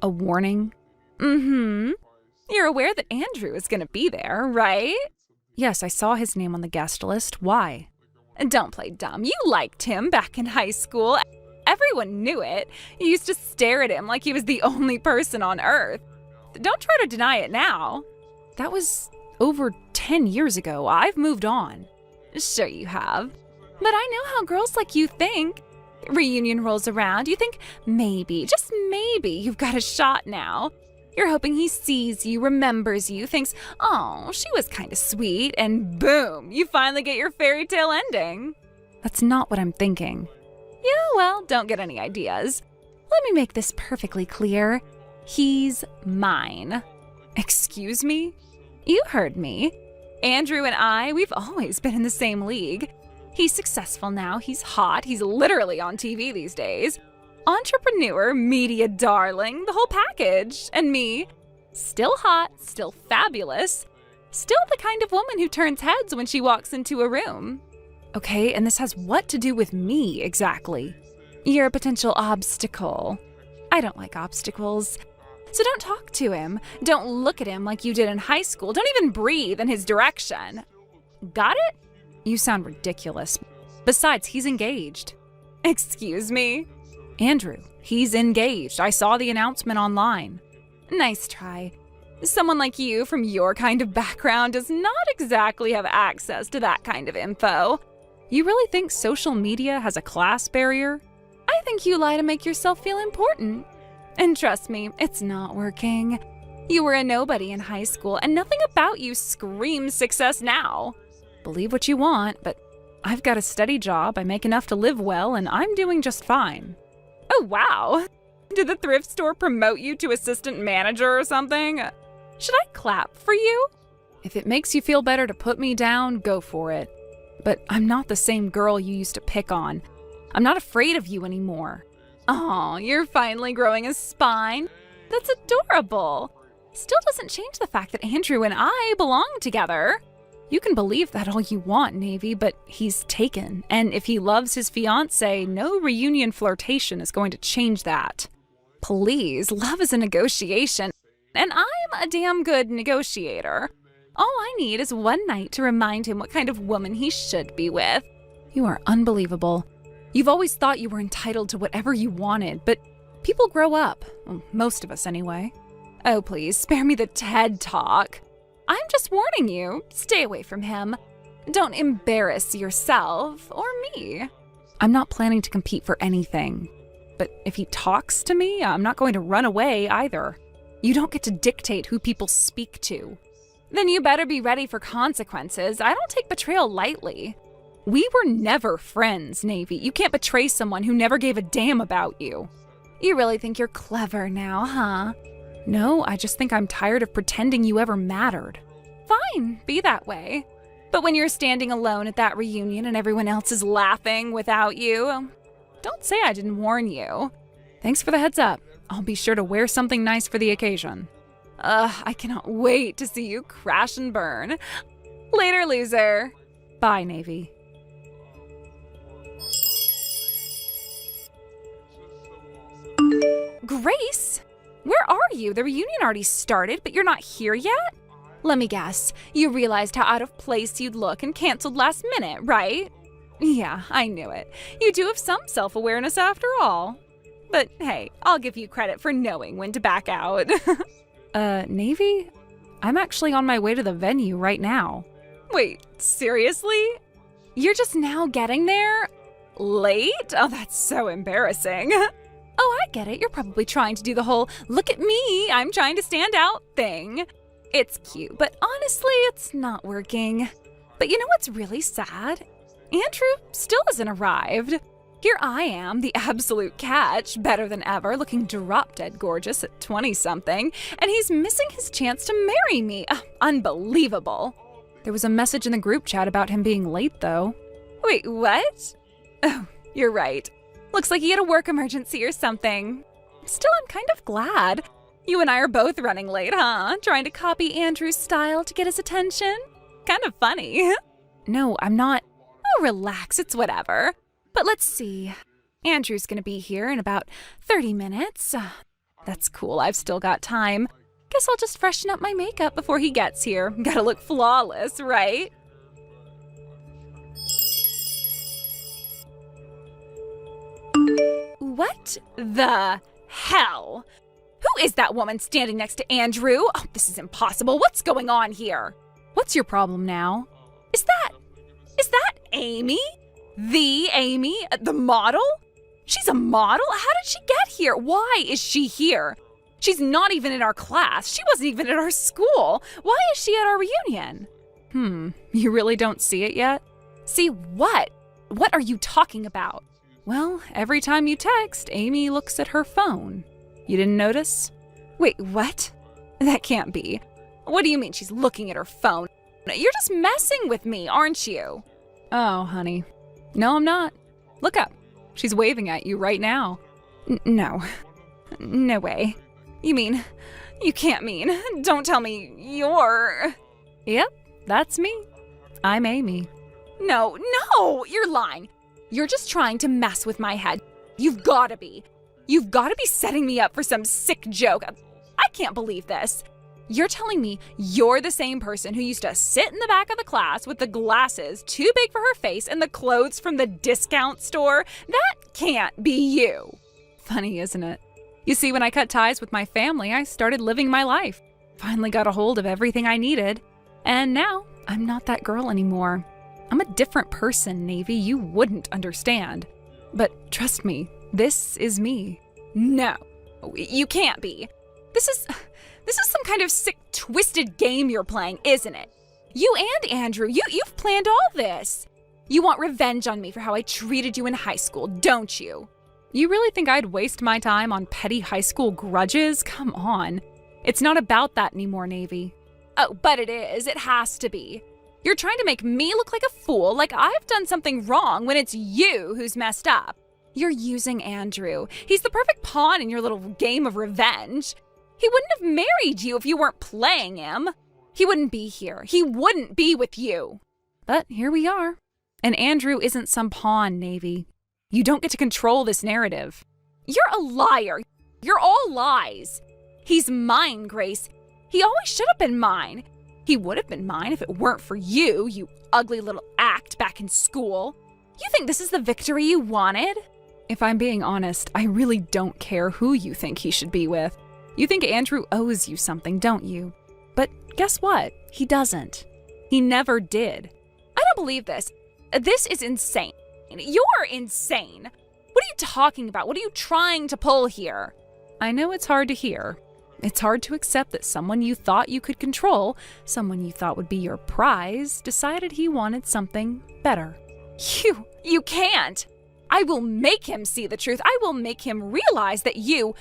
S4: A warning? Mm-hmm. You're aware that Andrew is gonna be there, right? Yes, I saw his name on the guest list. Why? Don't play dumb. You liked him back in high school. Everyone knew it. You used to stare at him like he was the only person on Earth. Don't try to deny it now. That was over 10 years ago. I've moved on. Sure you have. But I know how girls like you think. Reunion rolls around. You think maybe, just maybe, you've got a shot now. You're hoping he sees you, remembers you, thinks, oh, she was kind of sweet, and boom, you finally get your fairy tale ending. That's not what I'm thinking. Yeah, well, don't get any ideas. Let me make this perfectly clear. He's mine. Excuse me? You heard me. Andrew and I, we've always been in the same league. He's successful now, he's hot, he's literally on TV these days. Entrepreneur, media darling, the whole package. And me, still hot, still fabulous, still the kind of woman who turns heads when she walks into a room. Okay, and this has what to do with me exactly? You're a potential obstacle. I don't like obstacles. So don't talk to him. Don't look at him like you did in high school. Don't even breathe in his direction. Got it? You sound ridiculous. Besides, he's engaged. Excuse me? Andrew, he's engaged. I saw the announcement online. Nice try. Someone like you from your kind of background does not exactly have access to that kind of info. You really think social media has a class barrier? I I think you lie to make yourself feel important. And trust me, it's not working. You were a nobody in high school, and nothing about you screams success now. Believe what you want, but I've got a steady job, I make enough to live well, and I'm doing just fine. Oh, wow. Did the thrift store promote you to assistant manager or something? Should I clap for you? If it makes you feel better to put me down, go for it. But I'm not the same girl you used to pick on. I'm not afraid of you anymore. Aw, you're finally growing a spine. That's adorable. Still doesn't change the fact that Andrew and I belong together. You can believe that all you want, Navy, but he's taken. And if he loves his fiancée, no reunion flirtation is going to change that. Please, love is a negotiation, and I'm a damn good negotiator. All I need is one night to remind him what kind of woman he should be with. You are unbelievable. You've always thought you were entitled to whatever you wanted, but people grow up. Well, most of us anyway. Oh, please, spare me the TED Talk. I'm just warning you, stay away from him. Don't embarrass yourself or me. I'm not planning to compete for anything. But if he talks to me, I'm not going to run away either. You don't get to dictate who people speak to. Then you better be ready for consequences. I don't take betrayal lightly. We were never friends, Navy. You can't betray someone who never gave a damn about you. You really think you're clever now, huh? No, I just think I'm tired of pretending you ever mattered. Fine, be that way. But when you're standing alone at that reunion and everyone else is laughing without you, don't say I didn't warn you. Thanks for the heads up. I'll be sure to wear something nice for the occasion. I cannot wait to see you crash and burn. Later, loser. Bye, Navy. Grace? Where are you? The reunion already started, but you're not here yet? Let me guess. You realized how out of place you'd look and canceled last minute, right? Yeah, I knew it. You do have some self-awareness after all. But hey, I'll give you credit for knowing when to back out. Navy? I'm actually on my way to the venue right now. Wait, seriously? You're just now getting there? Late? Oh, that's so embarrassing. Oh, I get it. You're probably trying to do the whole, look at me, I'm trying to stand out thing. It's cute, but honestly, it's not working. But you know what's really sad? Andrew still hasn't arrived. Here I am, the absolute catch, better than ever, looking drop-dead gorgeous at 20-something, and he's missing his chance to marry me. Unbelievable. There was a message in the group chat about him being late, though. Wait, what? Oh, you're right. Looks like he had a work emergency or something. Still, I'm kind of glad. You and I are both running late, huh? Trying to copy Andrew's style to get his attention? Kind of funny. No, I'm not. Oh, relax, it's whatever. But let's see. Andrew's gonna be here in about 30 minutes. That's cool, I've still got time. Guess I'll just freshen up my makeup before he gets here. Gotta look flawless, right? What the hell? Who is that woman standing next to Andrew? Oh, this is impossible. What's going on here? What's your problem now? Is that Amy? The Amy? The model? She's a model? How did she get here? Why is she here? She's not even in our class. She wasn't even at our school. Why is she at our reunion? You really don't see it yet? See what? What are you talking about? Well, every time you text, Amy looks at her phone. You didn't notice? Wait, what? That can't be. What do you mean she's looking at her phone? You're just messing with me, aren't you? Oh, honey. No, I'm not. Look up. She's waving at you right now. No. No way. You can't mean. Don't tell me you're... Yep, that's me. I'm Amy. No, you're lying. You're just trying to mess with my head. You've gotta be. You've gotta be setting me up for some sick joke. I can't believe this. You're telling me you're the same person who used to sit in the back of the class with the glasses too big for her face and the clothes from the discount store? That can't be you. Funny, isn't it? You see, when I cut ties with my family, I started living my life. Finally got a hold of everything I needed. And now, I'm not that girl anymore. I'm a different person, Navy. You wouldn't understand. But trust me, This is me. No, you can't be. This is some kind of sick, twisted game you're playing, isn't it? You and Andrew, you've planned all this. You want revenge on me for how I treated you in high school, don't you? You really think I'd waste my time on petty high school grudges? Come on. It's not about that anymore, Navy. Oh, but it is. It has to be. You're trying to make me look like a fool, like I've done something wrong when it's you who's messed up. You're using Andrew. He's the perfect pawn in your little game of revenge. He wouldn't have married you if you weren't playing him. He wouldn't be here. He wouldn't be with you. But here we are. And Andrew isn't some pawn, Navy. You don't get to control this narrative. You're a liar. You're all lies. He's mine, Grace. He always should have been mine. He would have been mine if it weren't for you, you ugly little act back in school. You think this is the victory you wanted? If I'm being honest, I really don't care who you think he should be with. You think Andrew owes you something, don't you? But guess what? He doesn't. He never did. I don't believe this. This is insane. You're insane. What are you talking about? What are you trying to pull here? I know it's hard to hear. It's hard to accept that someone you thought you could control, someone you thought would be your prize, decided he wanted something better. You can't. I will make him see the truth. I will make him realize that you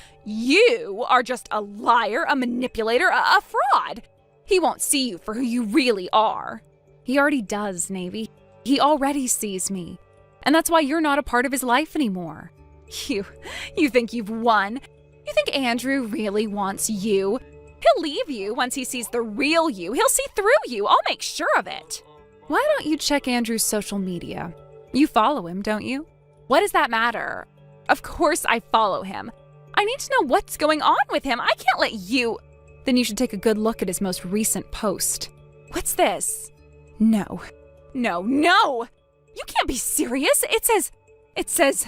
S4: are just a liar, a manipulator, a fraud. He won't see you for who you really are. He already does, Navy. He already sees me. And that's why you're not a part of his life anymore. You think you've won? You think Andrew really wants you? He'll leave you once he sees the real you. He'll see through you. I'll make sure of it. Why don't you check Andrew's social media? You follow him, don't you? What does that matter? Of course I follow him. I need to know what's going on with him. I can't let you... Then you should take a good look at his most recent post. What's this? No. You can't be serious. It says,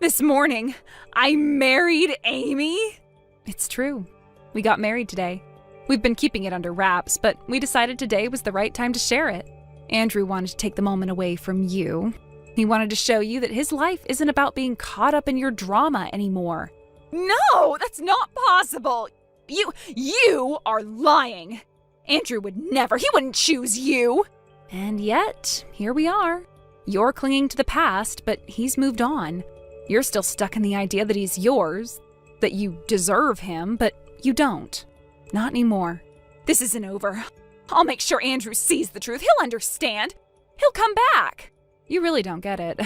S4: this morning, I married Amy. It's true. We got married today. We've been keeping it under wraps, but we decided today was the right time to share it. Andrew wanted to take the moment away from you. He wanted to show you that his life isn't about being caught up in your drama anymore. No, that's not possible. You are lying. Andrew would never. He wouldn't choose you. And yet, here we are. You're clinging to the past, but he's moved on. You're still stuck in the idea that he's yours, that you deserve him, but you don't. Not anymore. This isn't over. I'll make sure Andrew sees the truth. He'll understand. He'll come back. You really don't get it.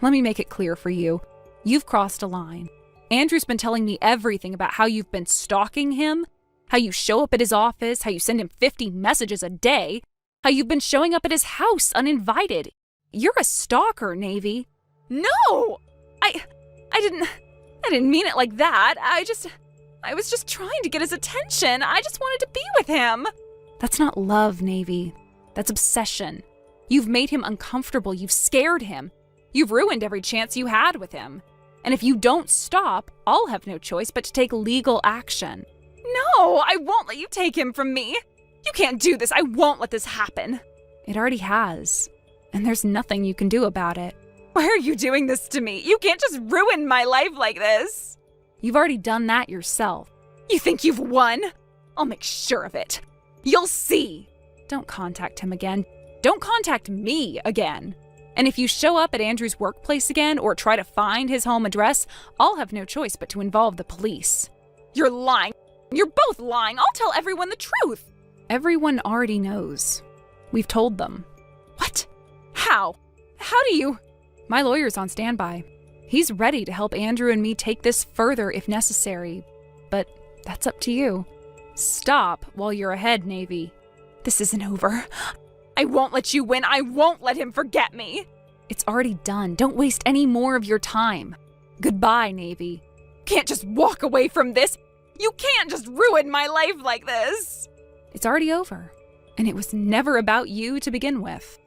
S4: Let me make it clear for you. You've crossed a line. Andrew's been telling me everything about how you've been stalking him, how you show up at his office, how you send him 50 messages a day, how you've been showing up at his house uninvited. You're a stalker, Navy. No! I didn't mean it like that. I was just trying to get his attention. I just wanted to be with him. That's not love, Navy. That's obsession. You've made him uncomfortable. You've scared him. You've ruined every chance you had with him. And if you don't stop, I'll have no choice but to take legal action. No, I won't let you take him from me. You can't do this. I won't let this happen. It already has. And there's nothing you can do about it. Why are you doing this to me? You can't just ruin my life like this. You've already done that yourself. You think you've won? I'll make sure of it. You'll see. Don't contact him again. Don't contact me again. And if you show up at Andrew's workplace again or try to find his home address, I'll have no choice but to involve the police. You're lying. You're both lying. I'll tell everyone the truth. Everyone already knows. We've told them. What? How? How do you... My lawyer's on standby. He's ready to help Andrew and me take this further if necessary. But that's up to you. Stop while you're ahead, Navy. This isn't over. I won't let you win. I won't let him forget me. It's already done. Don't waste any more of your time. Goodbye, Navy. Can't just walk away from this. You can't just ruin my life like this. It's already over. And it was never about you to begin with.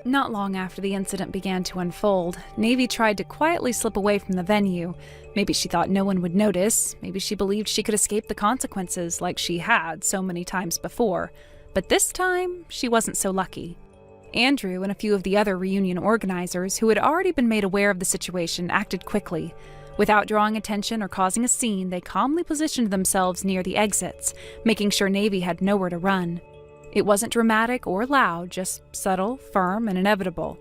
S4: Not long after the incident began to unfold, Navy tried to quietly slip away from the venue. Maybe she thought no one would notice. Maybe she believed she could escape the consequences like she had so many times before. But this time, she wasn't so lucky. Andrew and a few of the other reunion organizers, who had already been made aware of the situation, acted quickly. Without drawing attention or causing a scene, they calmly positioned themselves near the exits, making sure Navy had nowhere to run. It wasn't dramatic or loud, just subtle, firm, and inevitable.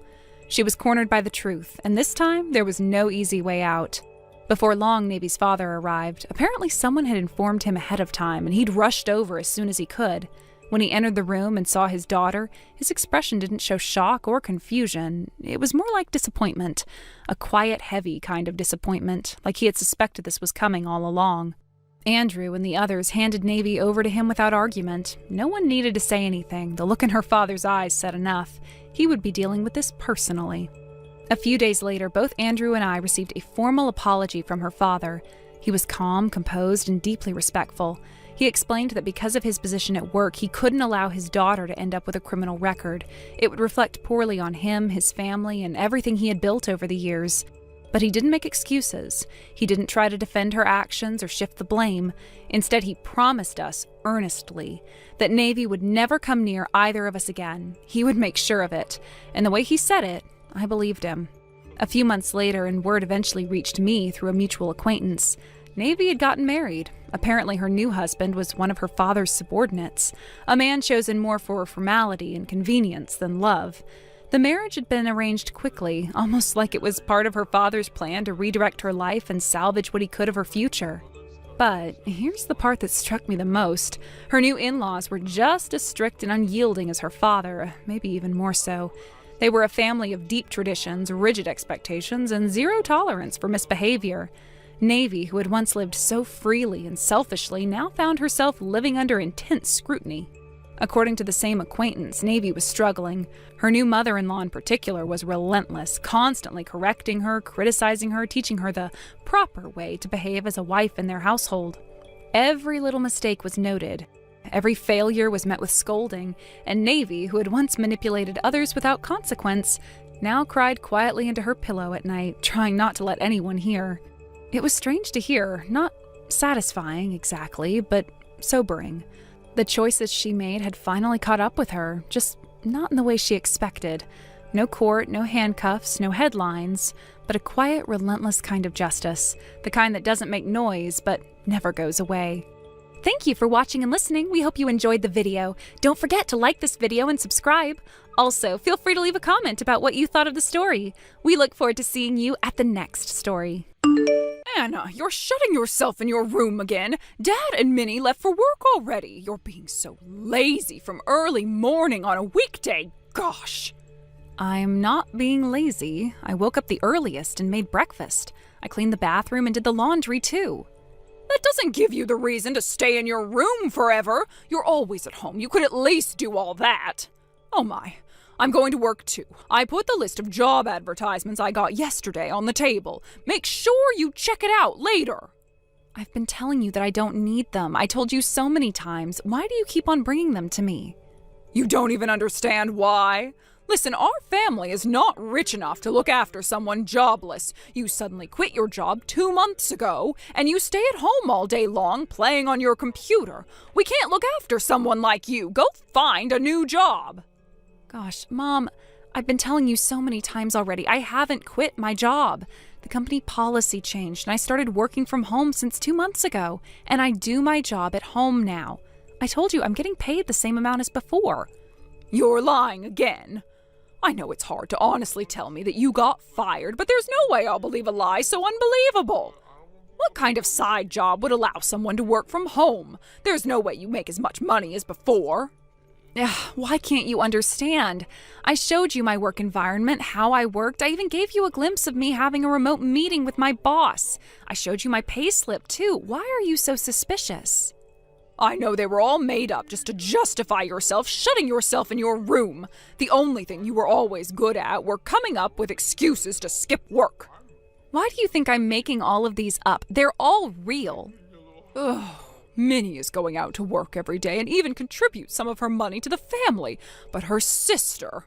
S4: She was cornered by the truth, and this time there was no easy way out. Before long, Navy's father arrived. Apparently someone had informed him ahead of time, and he'd rushed over as soon as he could. When he entered the room and saw his daughter, his expression didn't show shock or confusion. It was more like disappointment, a quiet, heavy kind of disappointment, like he had suspected this was coming all along. Andrew and the others handed Navy over to him without argument. No one needed to say anything. The look in her father's eyes said enough. He would be dealing with this personally. A few days later, both Andrew and I received a formal apology from her father. He was calm, composed, and deeply respectful. He explained that because of his position at work, he couldn't allow his daughter to end up with a criminal record. It would reflect poorly on him, his family, and everything he had built over the years. But he didn't make excuses. He didn't try to defend her actions or shift the blame. Instead, he promised us, earnestly, that Navy would never come near either of us again. He would make sure of it. And the way he said it, I believed him. A few months later, and word eventually reached me through a mutual acquaintance, Navy had gotten married. Apparently her new husband was one of her father's subordinates, a man chosen more for formality and convenience than love. The marriage had been arranged quickly, almost like it was part of her father's plan to redirect her life and salvage what he could of her future. But here's the part that struck me the most. Her new in-laws were just as strict and unyielding as her father, maybe even more so. They were a family of deep traditions, rigid expectations, and zero tolerance for misbehavior. Navy, who had once lived so freely and selfishly, now found herself living under intense scrutiny. According to the same acquaintance, Navy was struggling. Her new mother-in-law in particular was relentless, constantly correcting her, criticizing her, teaching her the proper way to behave as a wife in their household. Every little mistake was noted. Every failure was met with scolding, and Navy, who had once manipulated others without consequence, now cried quietly into her pillow at night, trying not to let anyone hear. It was strange to hear, not satisfying exactly, but sobering. The choices she made had finally caught up with her, just not in the way she expected. No court, no handcuffs, no headlines, but a quiet, relentless kind of justice, the kind that doesn't make noise but never goes away.
S1: Thank you for watching and listening. We hope you enjoyed the video. Don't forget to like this video and subscribe. Also, feel free to leave a comment about what you thought of the story. We look forward to seeing you at the next story.
S4: Anna, you're shutting yourself in your room again. Dad and Minnie left for work already. You're being so lazy from early morning on a weekday. Gosh.
S1: I'm not being lazy. I woke up the earliest and made breakfast. I cleaned the bathroom and did the laundry too.
S4: That doesn't give you the reason to stay in your room forever. You're always at home. You could at least do all that. Oh my. I'm going to work too. I put the list of job advertisements I got yesterday on the table. Make sure you check it out later.
S1: I've been telling you that I don't need them. I told you so many times. Why do you keep on bringing them to me?
S4: You don't even understand why. Listen, our family is not rich enough to look after someone jobless. You suddenly quit your job 2 months ago, and you stay at home all day long playing on your computer. We can't look after someone like you. Go find a new job.
S1: Gosh, Mom, I've been telling you so many times already. I haven't quit my job. The company policy changed, and I started working from home since 2 months ago, and I do my job at home now. I told you I'm getting paid the same amount as before.
S4: You're lying again. I know it's hard to honestly tell me that you got fired, but there's no way I'll believe a lie so unbelievable. What kind of side job would allow someone to work from home? There's no way you make as much money as before.
S1: Why can't you understand? I showed you my work environment, how I worked. I even gave you a glimpse of me having a remote meeting with my boss. I showed you my pay slip, too. Why are you so suspicious?
S4: I know they were all made up just to justify yourself shutting yourself in your room. The only thing you were always good at were coming up with excuses to skip work.
S1: Why do you think I'm making all of these up? They're all real.
S4: Ugh. Minnie is going out to work every day and even contributes some of her money to the family, but her sister...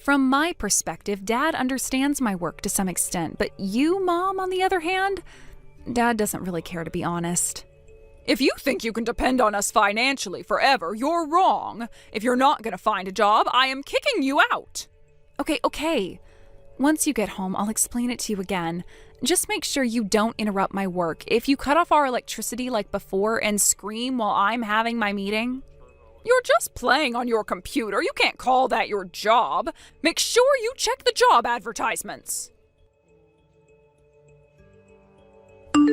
S1: From my perspective, Dad understands my work to some extent, but you, Mom, on the other hand, Dad doesn't really care, to be honest.
S4: If you think you can depend on us financially forever, you're wrong. If you're not going to find a job, I am kicking you out.
S1: Okay. Once you get home, I'll explain it to you again. Just make sure you don't interrupt my work. If you cut off our electricity like before and scream while I'm having my meeting...
S4: You're just playing on your computer. You can't call that your job. Make sure you check the job advertisements.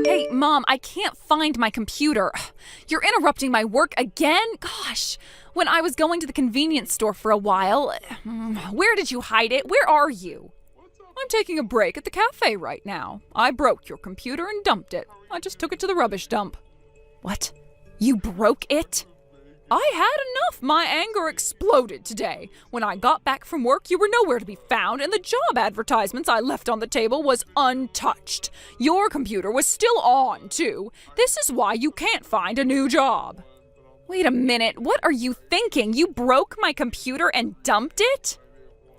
S1: Hey, Mom, I can't find my computer. You're interrupting my work again? Gosh, when I was going to the convenience store for a while, where did you hide it? Where are you?
S4: I'm taking a break at the cafe right now. I broke your computer and dumped it. I just took it to the rubbish dump.
S1: What? You broke it?
S4: I had enough. My anger exploded today. When I got back from work, you were nowhere to be found, and the job advertisements I left on the table was untouched. Your computer was still on, too. This is why you can't find a new job.
S1: Wait a minute. What are you thinking? You broke my computer and dumped it?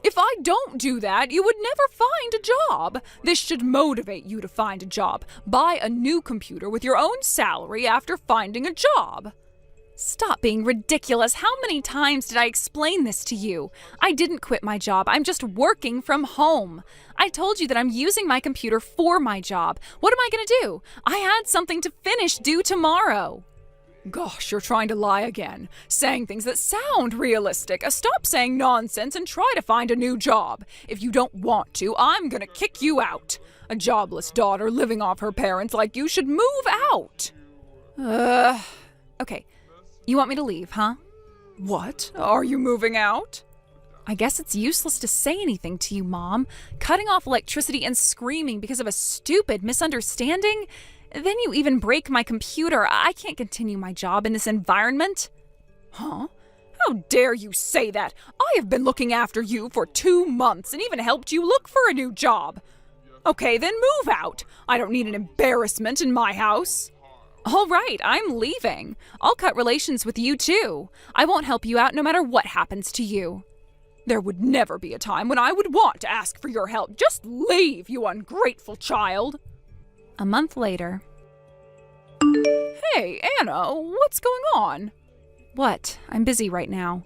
S4: If I don't do that, you would never find a job. This should motivate you to find a job. Buy a new computer with your own salary after finding a job.
S1: Stop being ridiculous. How many times did I explain this to you? I didn't quit my job. I'm just working from home. I told you that I'm using my computer for my job. What am I going to do? I had something to finish due tomorrow.
S4: Gosh, you're trying to lie again, saying things that sound realistic. Stop saying nonsense and try to find a new job. If you don't want to, I'm gonna kick you out. A jobless daughter living off her parents like you should move out.
S1: Okay. You want me to leave, huh?
S4: What? Are you moving out?
S1: I guess it's useless to say anything to you, Mom. Cutting off electricity and screaming because of a stupid misunderstanding? Then you even break my computer. I can't continue my job in this environment.
S4: Huh? How dare you say that? I have been looking after you for 2 months and even helped you look for a new job. Okay, then move out. I don't need an embarrassment in my house.
S1: All right, I'm leaving. I'll cut relations with you too. I won't help you out no matter what happens to you.
S4: There would never be a time when I would want to ask for your help. Just leave, you ungrateful child.
S1: A month later.
S4: Hey, Anna, what's going on?
S1: What? I'm busy right now.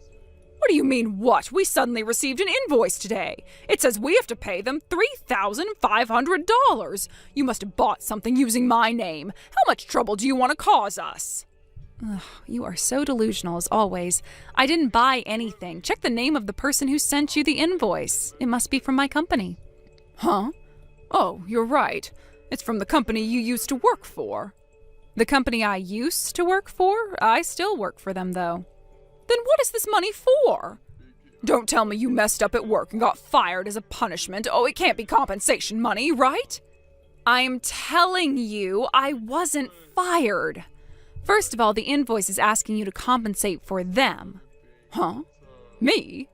S4: What do you mean, what? We suddenly received an invoice today. It says we have to pay them $3,500. You must have bought something using my name. How much trouble do you want to cause us?
S1: Ugh, you are so delusional as always. I didn't buy anything. Check the name of the person who sent you the invoice. It must be from my company.
S4: Huh? Oh, you're right. It's from the company you used to work for.
S1: The company I used to work for? I still work for them, though.
S4: Then what is this money for? Don't tell me you messed up at work and got fired as a punishment. Oh, it can't be compensation money, right?
S1: I'm telling you, I wasn't fired. First of all, the invoice is asking you to compensate for them.
S4: Huh? Me?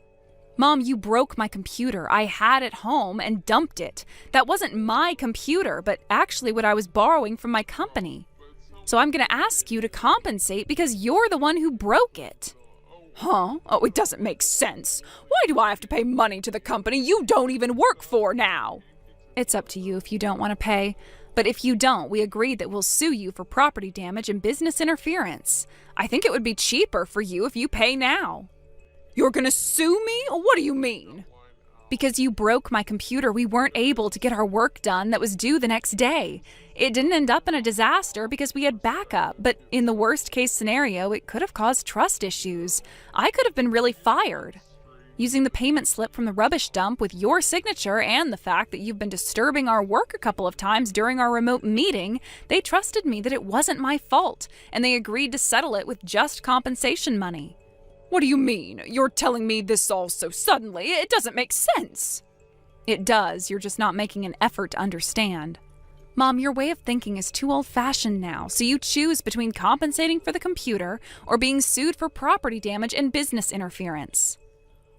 S1: Mom, you broke my computer. I had it home and dumped it. That wasn't my computer, but actually what I was borrowing from my company. So I'm going to ask you to compensate because you're the one who broke it.
S4: Huh? Oh, it doesn't make sense. Why do I have to pay money to the company you don't even work for now?
S1: It's up to you if you don't want to pay. But if you don't, we agreed that we'll sue you for property damage and business interference. I think it would be cheaper for you if you pay now.
S4: You're gonna sue me? What do you mean?
S1: Because you broke my computer, we weren't able to get our work done that was due the next day. It didn't end up in a disaster because we had backup, but in the worst case scenario, it could have caused trust issues. I could have been really fired. Using the payment slip from the rubbish dump with your signature and the fact that you've been disturbing our work a couple of times during our remote meeting, they trusted me that it wasn't my fault, and they agreed to settle it with just compensation money.
S4: What do you mean? You're telling me this all so suddenly? It doesn't make sense.
S1: It does. You're just not making an effort to understand. Mom, your way of thinking is too old-fashioned now, so you choose between compensating for the computer or being sued for property damage and business interference.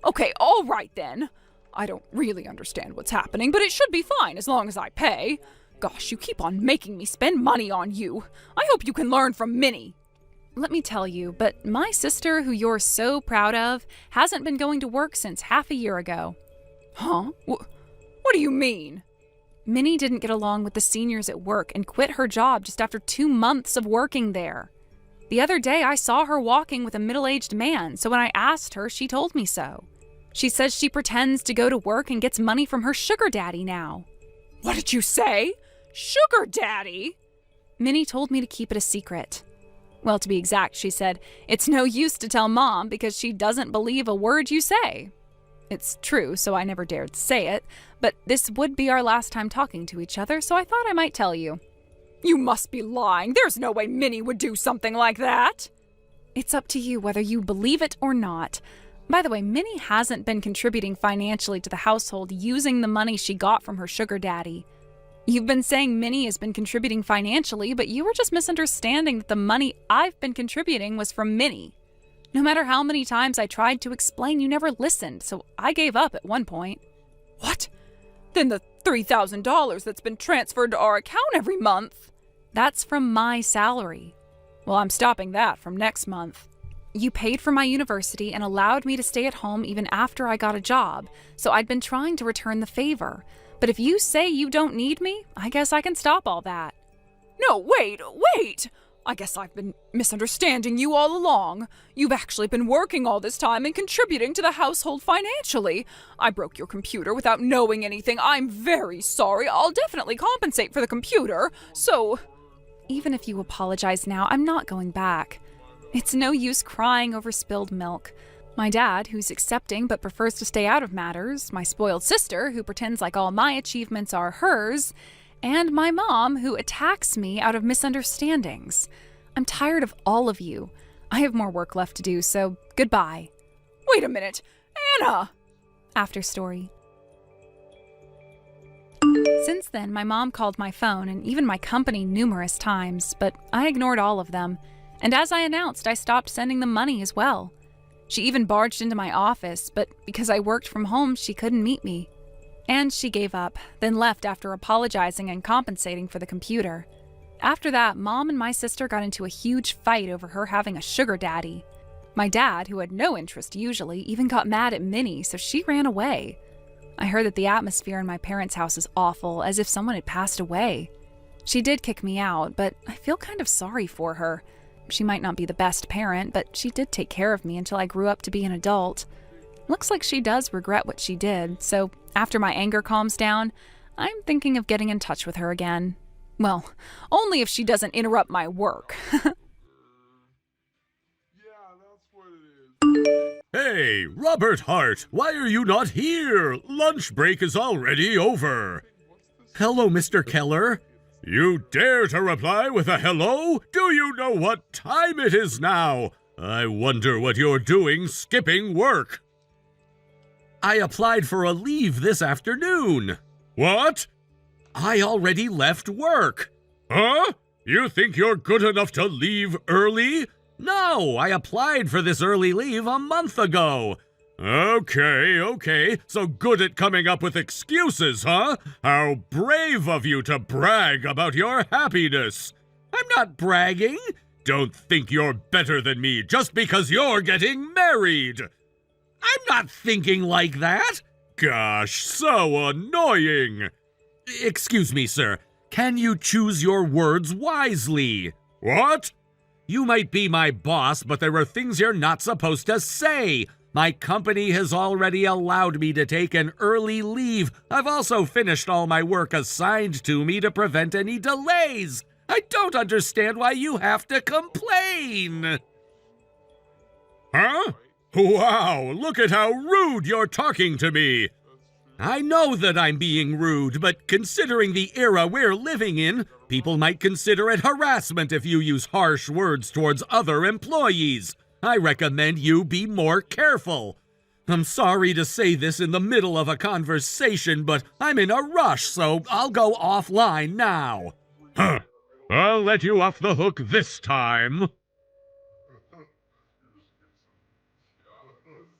S4: Okay, all right then. I don't really understand what's happening, but it should be fine as long as I pay. Gosh, you keep on making me spend money on you. I hope you can learn from Minnie.
S1: Let me tell you, but my sister, who you're so proud of, hasn't been going to work since half a year ago.
S4: Huh? What do you mean?
S1: Minnie didn't get along with the seniors at work and quit her job just after 2 months of working there.
S4: The other day I saw her walking with a middle-aged man, so when I asked her, she told me so. She says she pretends to go to work and gets money from her sugar daddy now. What did you say? Sugar daddy? Minnie told me to keep it a secret. Well, to be exact, she said, it's no use to tell Mom because she doesn't believe a word you say. It's true, so I never dared say it, but this would be our last time talking to each other, so I thought I might tell you. You must be lying. There's no way Minnie would do something like that. It's up to you whether you believe it or not. By the way, Minnie hasn't been contributing financially to the household using the money she got from her sugar daddy. You've been saying Minnie has been contributing financially, but you were just misunderstanding that the money I've been contributing was from Minnie. No matter how many times I tried to explain, you never listened, so I gave up at one point. What? Then the $3,000 that's been transferred to our account every month? That's from my salary. Well, I'm stopping that from next month. You paid for my university and allowed me to stay at home even after I got a job, so I'd been trying to return the favor. But if you say you don't need me, I guess I can stop all that. No, wait! I guess I've been misunderstanding you all along. You've actually been working all this time and contributing to the household financially. I broke your computer without knowing anything. I'm very sorry. I'll definitely compensate for the computer, so... Even if you apologize now, I'm not going back. It's no use crying over spilled milk. My dad, who's accepting but prefers to stay out of matters, my spoiled sister, who pretends like all my achievements are hers, and my mom, who attacks me out of misunderstandings. I'm tired of all of you. I have more work left to do, so goodbye. Wait a minute, Anna! After story. Since then, my mom called my phone and even my company numerous times, but I ignored all of them. And as I announced, I stopped sending them money as well. She even barged into my office, but because I worked from home, she couldn't meet me. And she gave up, then left after apologizing and compensating for the computer. After that, Mom and my sister got into a huge fight over her having a sugar daddy. My dad, who had no interest usually, even got mad at Minnie, so she ran away. I heard that the atmosphere in my parents' house is awful, as if someone had passed away. She did kick me out, but I feel kind of sorry for her. She might not be the best parent, but she did take care of me until I grew up to be an adult. Looks like she does regret what she did, so after my anger calms down, I'm thinking of getting in touch with her again. Well, only if she doesn't interrupt my work.
S3: Yeah, that's what it is.
S2: Hey, Robert Hart, why are you not here? Lunch break is already over. Hello, Mr. Keller. You dare to reply with a hello? Do you know what time it is now? I wonder what you're doing skipping work. I applied for a leave this afternoon. What? I already left work. Huh? You think you're good enough to leave early? No, I applied for this early leave a month ago. Okay, so good at coming up with excuses, huh? How brave of you to brag about your happiness. I'm not bragging. Don't think you're better than me just because you're getting married. I'm not thinking like that. Gosh, so annoying. Excuse me, sir. Can you choose your words wisely? What? You might be my boss, but there are things you're not supposed to say. My company has already allowed me to take an early leave. I've also finished all my work assigned to me to prevent any delays. I don't understand why you have to complain. Huh? Wow, look at how rude you're talking to me. I know that I'm being rude, but considering the era we're living in, people might consider it harassment if you use harsh words towards other employees. I recommend you be more careful. I'm sorry to say this in the middle of a conversation, but I'm in a rush, so I'll go offline now. Huh. I'll let you off the hook this time.
S3: It's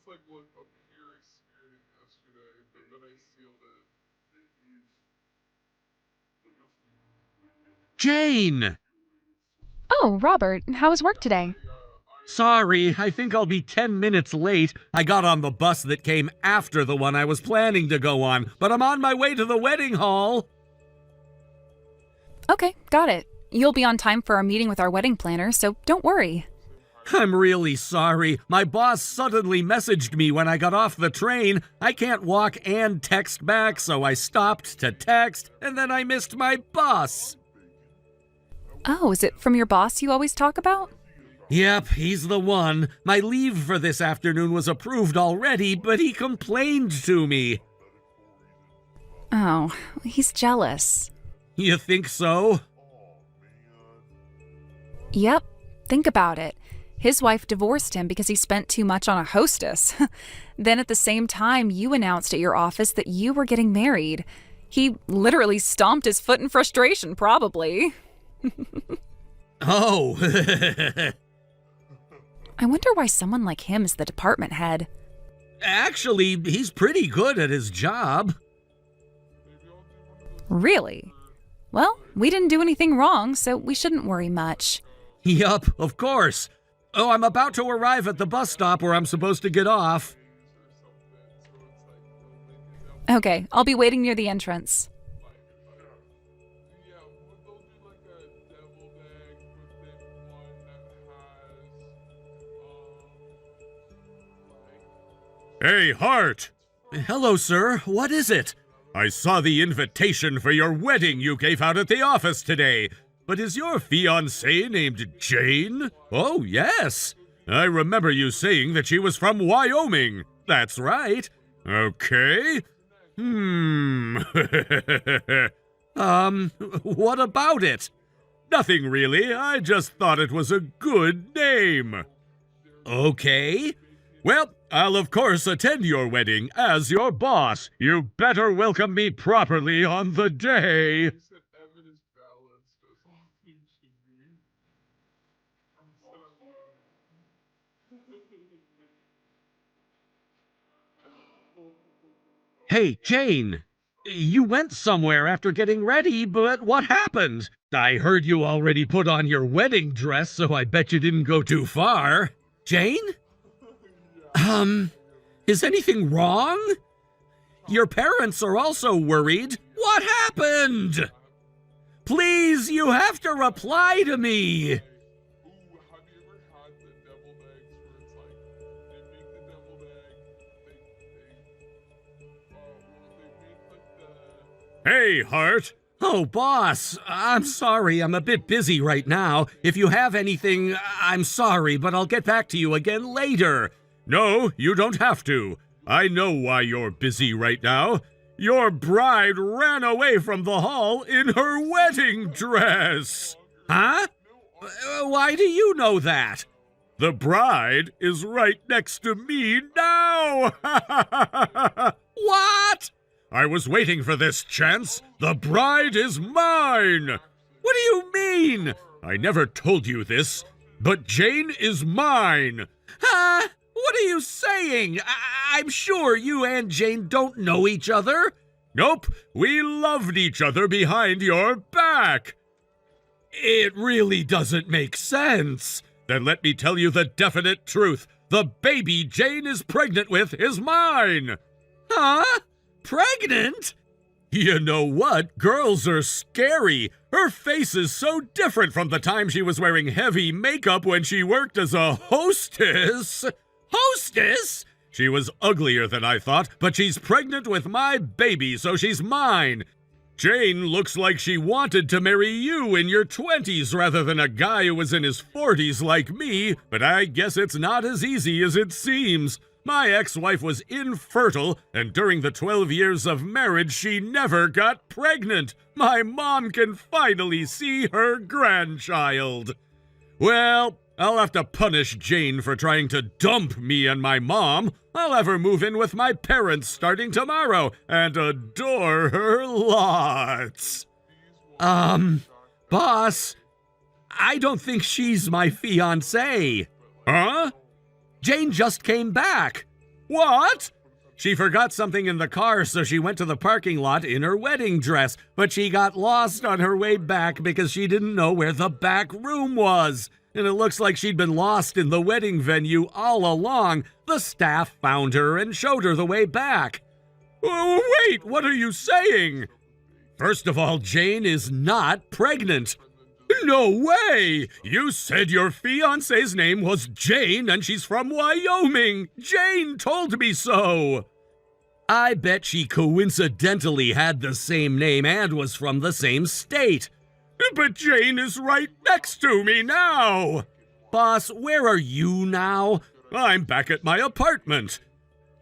S3: like what you're experiencing yesterday, but then I sealed it.
S2: Jane!
S1: Oh, Robert, how was work today?
S2: Sorry, I think I'll be 10 minutes late. I got on the bus that came after the one I was planning to go on, but I'm on my way to the wedding hall.
S1: Okay, got it.
S4: You'll be on time for our meeting with our wedding planner, so don't worry.
S2: I'm really sorry. My boss suddenly messaged me when I got off the train. I can't walk and text back, so I stopped to text, and then I missed my bus.
S4: Oh, is it from your boss you always talk about?
S2: Yep, he's the one. My leave for this afternoon was approved already, but he complained to me.
S4: Oh, he's jealous.
S2: You think so?
S4: Yep, think about it. His wife divorced him because he spent too much on a hostess. Then at the same time, you announced at your office that you were getting married. He literally stomped his foot in frustration, probably.
S2: Oh.
S4: I wonder why someone like him is the department head.
S2: Actually, he's pretty good at his job.
S4: Really? Well, we didn't do anything wrong, so we shouldn't worry much.
S2: Yup, of course. Oh, I'm about to arrive at the bus stop where I'm supposed to get off.
S4: Okay, I'll be waiting near the entrance.
S2: Hey, Hart! Hello, sir. What is it? I saw the invitation for your wedding you gave out at the office today. But is your fiancée named Jane? Oh, yes. I remember you saying that she was from Wyoming. That's right. Okay. What about it? Nothing really. I just thought it was a good name. Okay. Well, I'll of course attend your wedding as your boss. You better welcome me properly on the day.
S3: Evidence balanced as all things should be.
S2: Hey, Jane. You went somewhere after getting ready, but what happened? I heard you already put on your wedding dress, so I bet you didn't go too far. Jane? Is anything wrong? Your parents are also worried. What happened? Please, you have to reply to me.
S3: Ooh, have you ever had the deviled eggs where it's like, they make the deviled egg, they make like the,
S2: Hey, Hart. Oh, boss, I'm sorry. I'm a bit busy right now. If you have anything, I'm sorry, but I'll get back to you again later. No, you don't have to. I know why you're busy right now. Your bride ran away from the hall in her wedding dress. Huh? Why do you know that? The bride is right next to me now. What? I was waiting for this chance. The bride is mine. What do you mean? I never told you this, but Jane is mine. Huh? What are you saying? I'm sure you and Jane don't know each other. Nope, we loved each other behind your back. It really doesn't make sense. Then let me tell you the definite truth. The baby Jane is pregnant with is mine. Huh? Pregnant? You know what? Girls are scary. Her face is so different from the time she was wearing heavy makeup when she worked as a hostess. Hostess? She was uglier than I thought, but she's pregnant with my baby, so she's mine. Jane looks like she wanted to marry you in your 20s rather than a guy who was in his 40s like me, but I guess it's not as easy as it seems. My ex-wife was infertile, and during the 12 years of marriage, she never got pregnant. My mom can finally see her grandchild. Well, I'll have to punish Jane for trying to dump me and my mom. I'll have her move in with my parents starting tomorrow and adore her lots. Boss, I don't think she's my fiancée. Huh? Jane just came back. What? She forgot something in the car, so she went to the parking lot in her wedding dress, but she got lost on her way back because she didn't know where the back room was. And it looks like she'd been lost in the wedding venue all along. The staff found her and showed her the way back. Oh, wait, what are you saying? First of all, Jane is not pregnant. No way! You said your fiancée's name was Jane and she's from Wyoming! Jane told me so! I bet she coincidentally had the same name and was from the same state. But Jane is right next to me now! Boss, where are you now? I'm back at my apartment.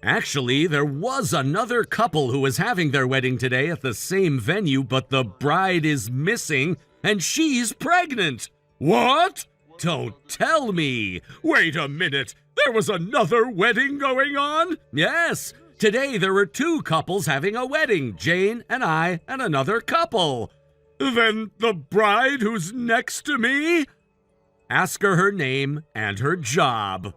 S2: Actually, there was another couple who was having their wedding today at the same venue, but the bride is missing and she's pregnant. What? Don't tell me. Wait a minute. There was another wedding going on? Yes. Today there were two couples having a wedding, Jane and I and another couple. Then the bride who's next to me? Ask her name and her job.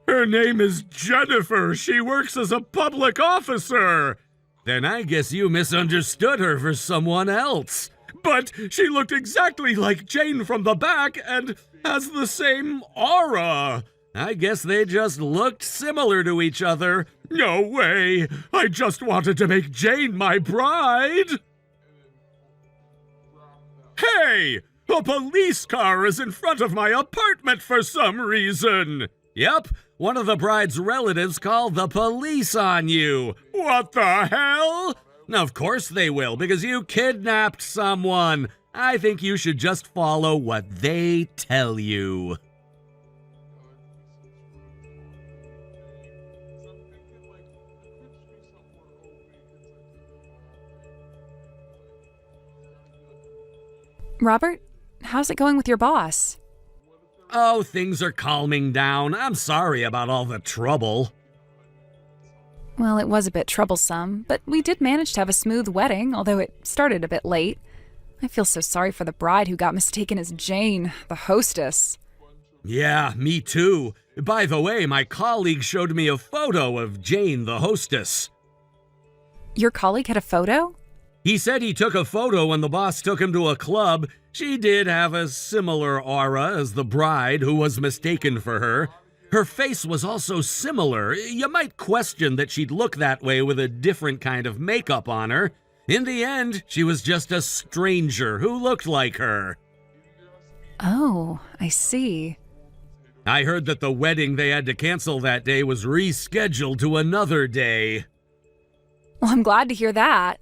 S2: Her name is Jennifer. She works as a public officer. Then I guess you misunderstood her for someone else. But she looked exactly like Jane from the back and has the same aura. I guess they just looked similar to each other. No way! I just wanted to make Jane my bride! Hey! A police car is in front of my apartment for some reason! Yep, one of the bride's relatives called the police on you. What the hell? Of course they will, because you kidnapped someone. I think you should just follow what they tell you.
S4: Robert, how's it going with your boss?
S2: Oh, things are calming down. I'm sorry about all the trouble.
S4: Well, it was a bit troublesome, but we did manage to have a smooth wedding, although it started a bit late. I feel so sorry for the bride who got mistaken as Jane, the hostess.
S2: Yeah, me too. By the way, my colleague showed me a photo of Jane, the hostess.
S4: Your colleague had a photo?
S2: He said he took a photo when the boss took him to a club. She did have a similar aura as the bride who was mistaken for her. Her face was also similar. You might question that she'd look that way with a different kind of makeup on her. In the end, she was just a stranger who looked like her.
S4: Oh, I see.
S2: I heard that the wedding they had to cancel that day was rescheduled to another day.
S4: Well, I'm glad to hear that.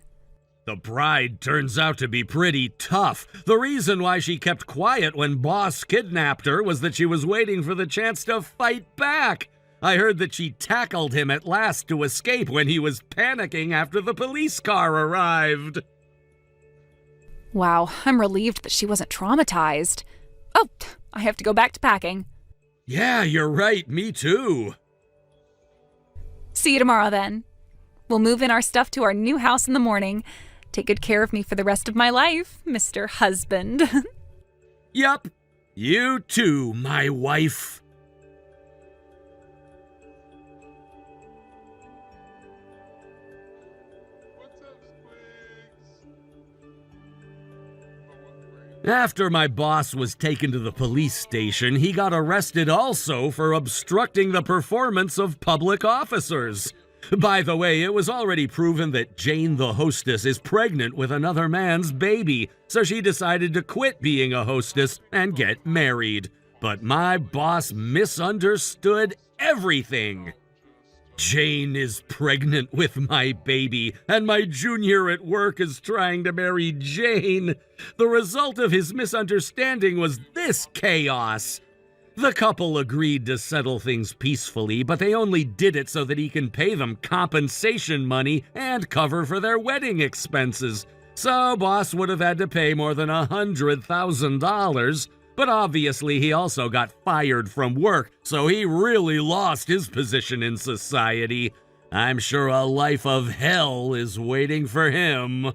S2: The bride turns out to be pretty tough. The reason why she kept quiet when boss kidnapped her was that she was waiting for the chance to fight back. I heard that she tackled him at last to escape when he was panicking after the police car arrived.
S4: Wow, I'm relieved that she wasn't traumatized. Oh, I have to go back to packing.
S2: Yeah, you're right, me too.
S4: See you tomorrow then. We'll move in our stuff to our new house in the morning. Take good care of me for the rest of my life, Mr. Husband.
S2: Yup, you too, my wife.
S3: What's up, Squigs?
S2: After my boss was taken to the police station, he got arrested also for obstructing the performance of public officers. By the way, it was already proven that Jane the hostess is pregnant with another man's baby, so she decided to quit being a hostess and get married. But my boss misunderstood everything. Jane is pregnant with my baby, and my junior at work is trying to marry Jane. The result of his misunderstanding was this chaos. The couple agreed to settle things peacefully, but they only did it so that he can pay them compensation money and cover for their wedding expenses. So boss would have had to pay more than $100,000, but obviously he also got fired from work, so he really lost his position in society. I'm sure a life of hell is waiting for him.